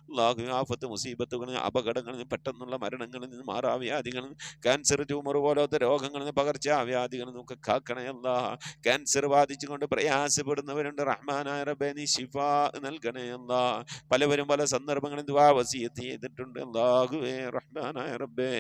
അല്ലാഹു ആഫത്ത്, മുസീബത്തുകളിൽ, അപകടങ്ങളിൽ, പെട്ടെന്നുള്ള മരണങ്ങളിൽ നിന്ന്, മാറാവ്യാധികളിൽ നിന്ന്, ക്യാൻസർ, ട്യൂമർ പോലത്തെ രോഗങ്ങളിൽ നിന്ന്, പകർച്ചവ്യാധികളിൽ നിന്നൊക്കെ കാക്കണേ അല്ലാ. ക്യാൻസർ ബാധിച്ചുകൊണ്ട് പ്രയാസപ്പെടുന്നവരുണ്ട് റഹ്മാനായ റബ്ബേ നീ ശിഫാ നൽകണേ അല്ലാ. പലവരും പല സന്ദർഭങ്ങളിൽ ദുആ വസിയത്ത് ചെയ്തിട്ടുണ്ട് അല്ലാഹുവേ റഹ്മാനായ റബ്ബേ.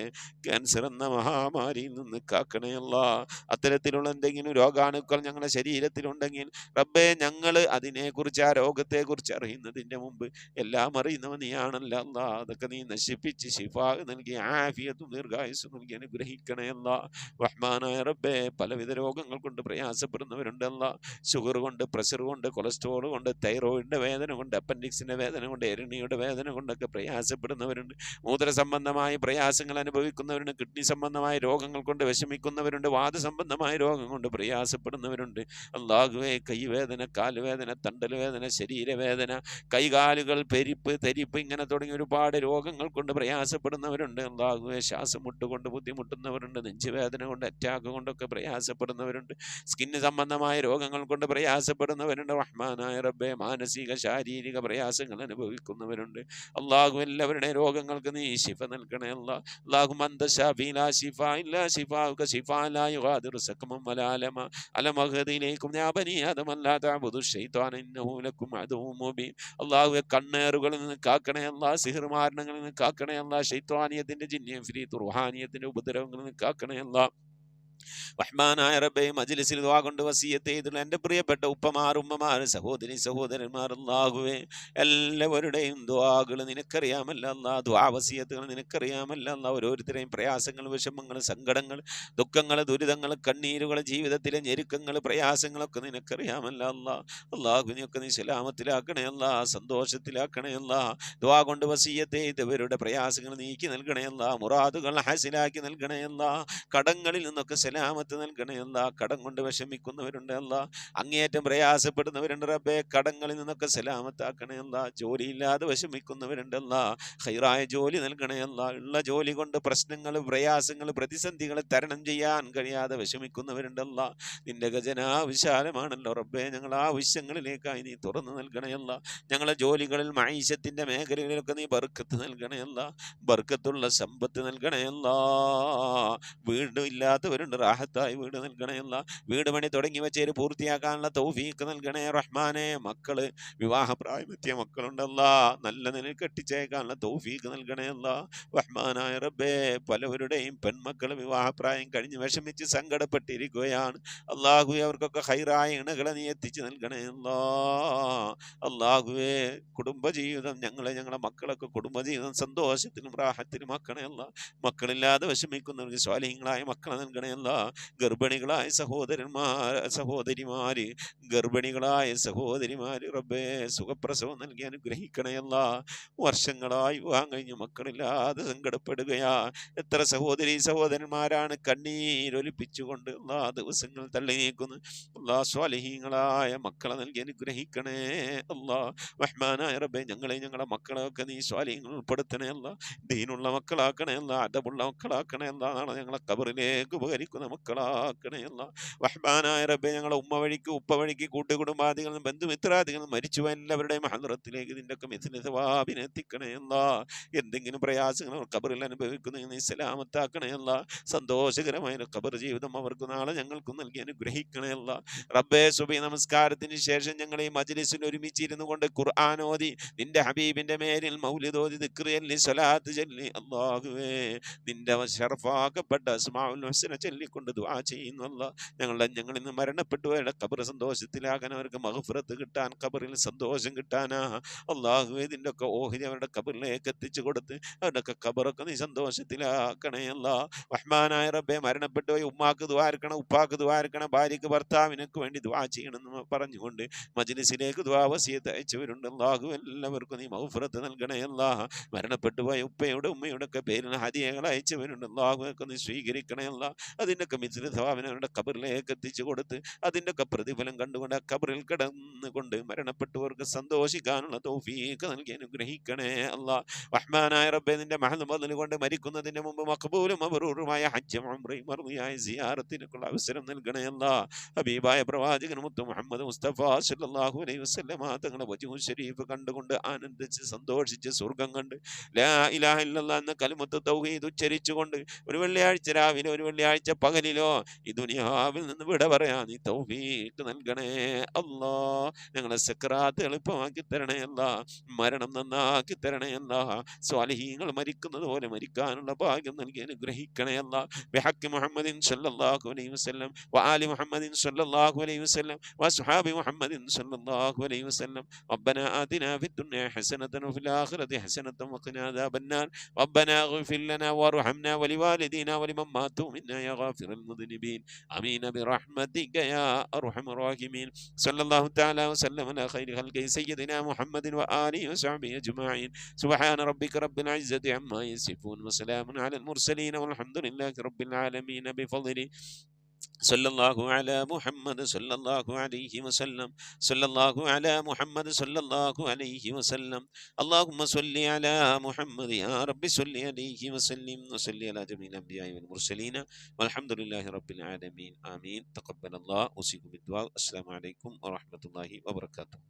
ക്യാൻസർ എന്ന മഹാമാരിയിൽ നിന്ന് കാക്കണേ അല്ലാ. അത്തരത്തിലുള്ള എന്തെങ്കിലും രോഗാണുക്കൾ ഞങ്ങളുടെ ശരീരത്തിലുണ്ടെങ്കിൽ റബ്ബേ ഞങ്ങൾ അതിനെക്കുറിച്ച്, ആ രോഗത്തെക്കുറിച്ച് അറിയുന്നതിൻ്റെ മുമ്പ് എല്ലാം അറിയുന്നവൻ നീയാണല്ലോ അല്ലാ. അതൊക്കെ നീ നശിപ്പിച്ച് ശിഫാ നൽകി ആഫിയത്തും ദീർഘായുസ്സും നൽകി അനുഗ്രഹിക്കണേ അല്ലാ. റഹ്മാനായ റബ്ബേ പലവിധ രോഗങ്ങൾ കൊണ്ട് പ്രയാസപ്പെടുന്നവരുണ്ട് അല്ലാ. ഷുഗർ കൊണ്ട്, പ്രഷർ കൊണ്ട്, കൊളസ്ട്രോൾ കൊണ്ട്, തൈറോയിഡിന്റെ വേദന കൊണ്ട്, അപ്പൻഡിക്സിന്റെ വേദന കൊണ്ട്, എരണിയുടെ വേദന കൊണ്ടൊക്കെ പ്രയാസപ്പെടുന്നവരുണ്ട്. മൂത്ര സംബന്ധമായ പ്രയാസങ്ങൾ അനുഭവിക്കുന്നവരുണ്ട്. കിഡ്നി സംബന്ധമായ രോഗങ്ങൾ കൊണ്ട് വിഷമിക്കുന്നവരുണ്ട്. വാദസംബന്ധമായ രോഗം കൊണ്ട് പ്രയാസപ്പെടുന്നവരുണ്ട്. അല്ലാഹുവേ കൈവേദന, കാലുവേദന, തണ്ടൽ വേദന, ശരീരവേദന, കൈകാലുകൾ പെരിപ്പ്, തെരിപ്പ്, ഇങ്ങനെ തുടങ്ങി ഒരുപാട് രോഗങ്ങൾ കൊണ്ട് പ്രയാസപ്പെടുന്നവരുണ്ട്. അല്ലാഹുവേ ശ്വാസം മുട്ടുകൊണ്ട് ബുദ്ധിമുട്ടുന്നവരുണ്ട്. നെഞ്ചുവേദന കൊണ്ട്, അറ്റാക്ക് കൊണ്ടൊക്കെ പ്രയാസപ്പെടുന്നവരുണ്ട്. സ്കിന്ന് സംബന്ധമായ രോഗങ്ങൾ കൊണ്ട് പ്രയാസപ്പെടുന്നവരുണ്ട്. റഹ്മാനായ റബ്ബേ മാനസിക, ശാരീരിക പ്രയാസങ്ങൾ അനുഭവിക്കുന്നവരുണ്ട്. അല്ലാഹു എല്ലാവരുടെയും രോഗങ്ങൾക്ക് നീ ശിഫ നൽകണേ അല്ലാ. അല്ലാഹു മന്ദ ശാഫി ലാ ശിഫാ ഇല്ലാ ശിഫാഉക ശിഫാ ലാ യുഗാദിറു സഖമൻ വലാ അലമ അലം അഹ്ദിനൈകും യാ ബനി ആദം അല്ലാ തഅബുദു ശൈത്വാന ഇന്നഹു ലക്കും അദുവ്വുൻ മുബീൻ. അല്ലാഹു കണ്ണേറുകളിൽ നിന്ന് കാക്കണേ അല്ലാ. സിഹ്ർ മാരണങ്ങളിൽ നിന്ന് കാക്കണേ അല്ലാ. ശൈത്വാനിയത്തിന്റെ, ജിന്നിയ ഫിരീത്ത്, റുഹാനിയത്തിന്റെ ഉപദ്രവങ്ങളിൽ നിന്ന് കാക്കണേ അല്ലാ. റഹ്മാനായ റബ്ബേ മജ്ലിസിൽ ദുആ കൊണ്ട് വസിയത്ത് ചെയ്തിട്ടുള്ള എൻ്റെ പ്രിയപ്പെട്ട ഉപ്പമാർ, ഉമ്മമാർ, സഹോദരി സഹോദരന്മാർ അല്ലാഹുവേ എല്ലാവരുടെയും ദുആകൾ നിനക്കറിയാമല്ല അല്ലാ. ദുആ വസിയത്തുകൾ നിനക്കറിയാമല്ല അല്ലാ. ഓരോരുത്തരെയും പ്രയാസങ്ങൾ, വിഷമങ്ങൾ, സങ്കടങ്ങൾ, ദുഃഖങ്ങൾ, ദുരിതങ്ങൾ, കണ്ണീരുകൾ, ജീവിതത്തിലെ ഞെരുക്കങ്ങൾ, പ്രയാസങ്ങളൊക്കെ നിനക്കറിയാമല്ല അല്ലാ. അല്ലാഹുവിനെയൊക്കെ നീ സലാമത്തിലാക്കണേ അല്ലാ, സന്തോഷത്തിലാക്കണേ അല്ലാ. ദുആ കൊണ്ട് വസിയത്ത് ചെയ്തവരുടെ പ്രയാസങ്ങൾ നീക്കി നൽകണേ അല്ലാ. മുറാദുകൾ ഹാസിലാക്കി നൽകണേ അല്ലാ. കടങ്ങളിൽ നിന്നൊക്കെ സലാമത്ത് നൽകണേ അല്ലാ. കടം കൊണ്ട് വിഷമിക്കുന്നവരുണ്ട് അല്ലാ. അങ്ങേയറ്റം പ്രയാസപ്പെടുന്നവരുണ്ട് റബ്ബേ. കടങ്ങളിൽ നിന്നൊക്കെ സലാമത്താക്കണേ അല്ലാ. ജോലിയില്ലാതെ വിഷമിക്കുന്നവരുണ്ട് അല്ലാ. ഖൈറായ ജോലി നൽകണേ അല്ലാ. ഉള്ള ജോലി കൊണ്ട് പ്രശ്നങ്ങൾ, പ്രയാസങ്ങൾ, പ്രതിസന്ധികൾ തരണം ചെയ്യാൻ കഴിയാതെ വിഷമിക്കുന്നവരുണ്ട് അല്ലാ. നിന്റെ ഖജനാ വിശാലമാണല്ലോ റബ്ബേ. ഞങ്ങൾ ആവശ്യങ്ങളിലേക്കായി നീ തുറന്നു നൽകണേ അല്ലാ. ഞങ്ങളെ ജോലികളിൽ, മഈശത്തിന്റെ മേഖലകളിലൊക്കെ നീ ബർക്കത്ത് നൽകണേ അല്ലാ. ബർക്കത്തുള്ള സമ്പത്ത് നൽകണേ അല്ലാ. വീട് ഇല്ലാത്തവരുണ്ട്, റാഹത്തായി വീട് നൽകണേ അല്ലാ. വീട് പണി തുടങ്ങി വെച്ചേര് പൂർത്തിയാക്കാനുള്ള തൗഫീഖ് നൽകണേ റഹ്മാനെ. മക്കള് വിവാഹപ്രായമെത്തിയ മക്കളുണ്ടല്ലാ, നല്ല നിലയിൽ കെട്ടിച്ചേക്കാനുള്ള തൗഫീഖ് നൽകണേ അല്ലാ. റഹ്മാനായ റബ്ബേ പലവരുടെയും പെൺമക്കൾ വിവാഹപ്രായം കഴിഞ്ഞ് വിഷമിച്ച് സങ്കടപ്പെട്ടിരിക്കുകയാണ്. അല്ലാഹുവേ അവർക്കൊക്കെ ഖൈറായ ഇണകളെ നീ എത്തിച്ചു നൽകണേ അല്ലാ. അല്ലാഹുവേ കുടുംബജീവിതം, ഞങ്ങളെ മക്കളൊക്കെ കുടുംബജീവിതം സന്തോഷത്തിലും റാഹത്തിലും ആക്കണേ അല്ലാ. മക്കളില്ലാതെ വിഷമിക്കുന്നവർക്ക് സ്വാലിഹീങ്ങളായ മക്കളെ നൽകണേ അല്ലാ. ഗർഭിണികളായ സഹോദരിമാര് റബ്ബേ സുഖപ്രസവം നൽകി അനുഗ്രഹിക്കണയല്ല. വർഷങ്ങളായി വിവാഹം കഴിഞ്ഞ് മക്കളില്ലാതെ സങ്കടപ്പെടുകയാ. എത്ര സഹോദരന്മാരാണ് കണ്ണീരൊലിപ്പിച്ചുകൊണ്ട് ദിവസങ്ങൾ തള്ളി നീക്കുന്നു. സ്വാലിഹീങ്ങളായ മക്കളെ നൽകി അനുഗ്രഹിക്കണേ അല്ലാ. റഹ്മാനായ റബ്ബേ ഞങ്ങളെ മക്കളെയൊക്കെ നീ സ്വാലിഹീങ്ങൾ ഉൾപ്പെടുത്തണേ അല്ല. ദീനുള്ള മക്കളാക്കണേ അല്ല. അദബുള്ള മക്കളാക്കണേ അല്ല. നാളെ ഞങ്ങളെ ഖബറിലേക്ക് ഉപകരിക്കുന്ന മക്കളാക്കണേ അല്ല. റഹ്മാനായ റബ്ബേ ഞങ്ങളെ ഉമ്മ വഴിക്ക് ഉപ്പ വഴിക്ക് കൂട്ടുകുടുംബാദികളും ബന്ധുമിത്രാദികളും മരിച്ചു എല്ലാവരുടെയും ഹദ്റത്തിലേക്ക് ഇതിൻ്റെ ഒക്കെ മിഥിലിതവാബിനെ എത്തിക്കണേ അല്ല. എന്തെങ്കിലും പ്രയാസങ്ങൾ ഖബറിൽ അനുഭവിക്കുന്ന നീ സലാമത്താക്കണേ അല്ല. സന്തോഷകരമായ ഖബർ ജീവിതം അവർക്ക് നാളെ ഞങ്ങൾക്കും നൽകി അനുഗ്രഹിക്കണേ അല്ല. റബ്ബേ സുബഹി നമസ്കാരത്തിന് ശേഷം ഞങ്ങൾ ഈ മജ്ലിസിൽ ഒരുമിച്ചിരുന്നു കൊണ്ട് ഖുർആൻ ഓതി നിന്റെ ഹബീബിന്റെ മേലിൽ മൗലിദ് ഓതി ദിക്ർ ചൊല്ലി സ്വലാത്ത് ചൊല്ലി അല്ലാഹുവേ നിന്റെ ശറഫാക്കപ്പെട്ട അസ്മാഉൽ ഹുസ്ന ചൊല്ലിക്കൊണ്ട് ദുആ ചെയ്യുന്നു അല്ലാ. ഞങ്ങൾ ഇന്ന് മരണപ്പെട്ടുപോയ ഖബർ സന്തോഷത്തിലാകാൻ അവർക്ക് മഗ്ഫിറത്ത് കിട്ടാൻ ഖബറിൽ സന്തോഷം കിട്ടാനാ അല്ലാഹുവേ ഇതിൻ്റെ ഒക്കെ ഓഹരി അവരുടെ ഖബറിലേക്ക് എത്തിച്ചു കൊടുത്ത് അവരുടെ ഒക്കെ ഖബറൊക്കെ നീ സന്തോഷത്തിലാക്കണേ അല്ലാ. റഹ്മാനായ റബ്ബേ മരണപ്പെട്ടുപോയി ഉമ്മാക്ക് ദുആ ഇരക്കണം, ഉപ്പാക്ക് ദുആ ഇരക്കണം, ഭാര്യക്ക് ഭർത്താവിനൊക്കെ വേണ്ടി ദുആ ചെയ്യണമെന്ന് പറഞ്ഞുകൊണ്ട് മജ്ലിസിലേക്ക് ദുആ വസിയത്ത് അയച്ചവരുണ്ട്. അല്ലാഹു എല്ലാവർക്കും നീ മഗ്ഫിറത്ത് നൽകണേ അല്ലാ. മരണപ്പെട്ടുപോയ ഉപ്പയുടെ ഉമ്മയുടെ ഒക്കെ പേരിൽ ഹദിയകൾ അയച്ചവരുണ്ട്. അല്ലാഹുവൊക്കെ നീ സ്വീകരിക്കണേ അല്ലാ. അതിൻ്റെയൊക്കെ മിസ്ലി സവാബിനെ അവരുടെ ഖബറിലേക്ക് എത്തിച്ചു കൊടുത്ത് അതിൻ്റെയൊക്കെ പ്രതിഫലം കണ്ടുകൊണ്ട് ആ ഖബറിൽ കിടന്നുകൊണ്ട് മരണപ്പെട്ടവർക്ക് സന്തോഷിക്കാനുള്ള തൗഫീഖ് നൽകി അനുഗ്രഹിക്കണേ അല്ലാ. റഹ്മാനായ റബ്ബേ നിന്റെ മഹൽ ബദൽ കൊണ്ട് മരിക്കുന്നതിന് മുമ്പ് മഖബൂലും മബ്റൂറുമായ ഹജ്ജും ഉംറയും മർദിയായ സിയാറത്തിനുള്ള അവസരം നൽകണേ അല്ലാ. ഹബീബായ പ്രവാചകൻ മുത്ത് മുഹമ്മദ് മുസ്തഫ സല്ലല്ലാഹു അലൈഹി വസല്ലമ തങ്ങളുടെ വജ്ഹു ശരീഫ് കണ്ടുകൊണ്ട് ആനന്ദിച്ച് സന്തോഷിച്ച് സ്വർഗം കണ്ട് ലാ ഇലാഹ ഇല്ലല്ലാഹ് എന്ന കലിമത്ത് തൗഹീദ് ഉച്ചരിച്ചുകൊണ്ട് ഒരു വെള്ളിയാഴ്ച രാവിലെ ഒരു വെള്ളിയാഴ്ച പകലിലോ ഈ ദുനിയാവിൽ നിന്ന് വിട പറയാൻ നീ തൗഫീഖ് നൽകണേ അല്ലാ. ഞങ്ങളെ സക്കറാത്ത് എളുപ്പമാക്കി തരണേ അല്ലാ. മരണം നന്നാക്കി തരണേ അല്ലാ. സ്വാലിഹീങ്ങൾ മരിക്കുന്നത് പോലെ മരിക്കാനുള്ള ഭാഗ്യം നൽകി അനുഗ്രഹിക്കണേ അല്ലാ. ബിഹഖ് മുഹമ്മദിൻ സല്ലല്ലാഹു അലൈഹി വസല്ലം വആലി മുഹമ്മദിൻ സല്ലല്ലാഹു അലൈഹി വസല്ലം വഅസ്ഹാബി മുഹമ്മദിൻ സല്ലല്ലാഹു അലൈഹി വസല്ലം. റബ്ബനാ ആതിനാ ഫിദ്ദുനിയ ഹസനതൻ വഫിൽ ആഖിറതി ഹസനതൻ വഖിനാ അദാബന്നാർ. റബ്ബനാ ഇഗ്ഫിർ ലനാ വർഹംനാ വലിവാലിദീനാ വലിമൻ മാതു മിന്നാ യാ ഗാഫിറൽ മുദ്നിബീൻ. ആമീൻ ബിറഹ്മതിക യാ അർഹമർ റഹീമീൻ. സല്ലല്ലാഹു തആല വസല്ലം അലാ ഖൈരി ഖൽഖി സയ്യിദിനാ മുഹമ്മദിൻ വആലിഹി വസഹ്ബിഹി അജ്മഈൻ. സുബ്ഹാന റബ്ബിക റബ്ബിൽ ഇസ്സതി അമ്മാ യസിഫൂൻ വസലാമുൻ അലൽ മുർസലീൻ വൽഹംദുലില്ലാഹി റബ്ബിൽ ആലമീൻ ബിഫദ്ലി صلى الله على محمد صلى الله عليه وسلم. صلى الله على محمد صلى الله عليه وسلم. اللهم صل على محمد يا رب صل عليه وسلم وصل على جميع الأنبياء والمرسلين والحمد لله رب العالمين. آمين. تقبل الله. أوصيكم بالدعاء. السلام عليكم ورحمة الله وبركاته.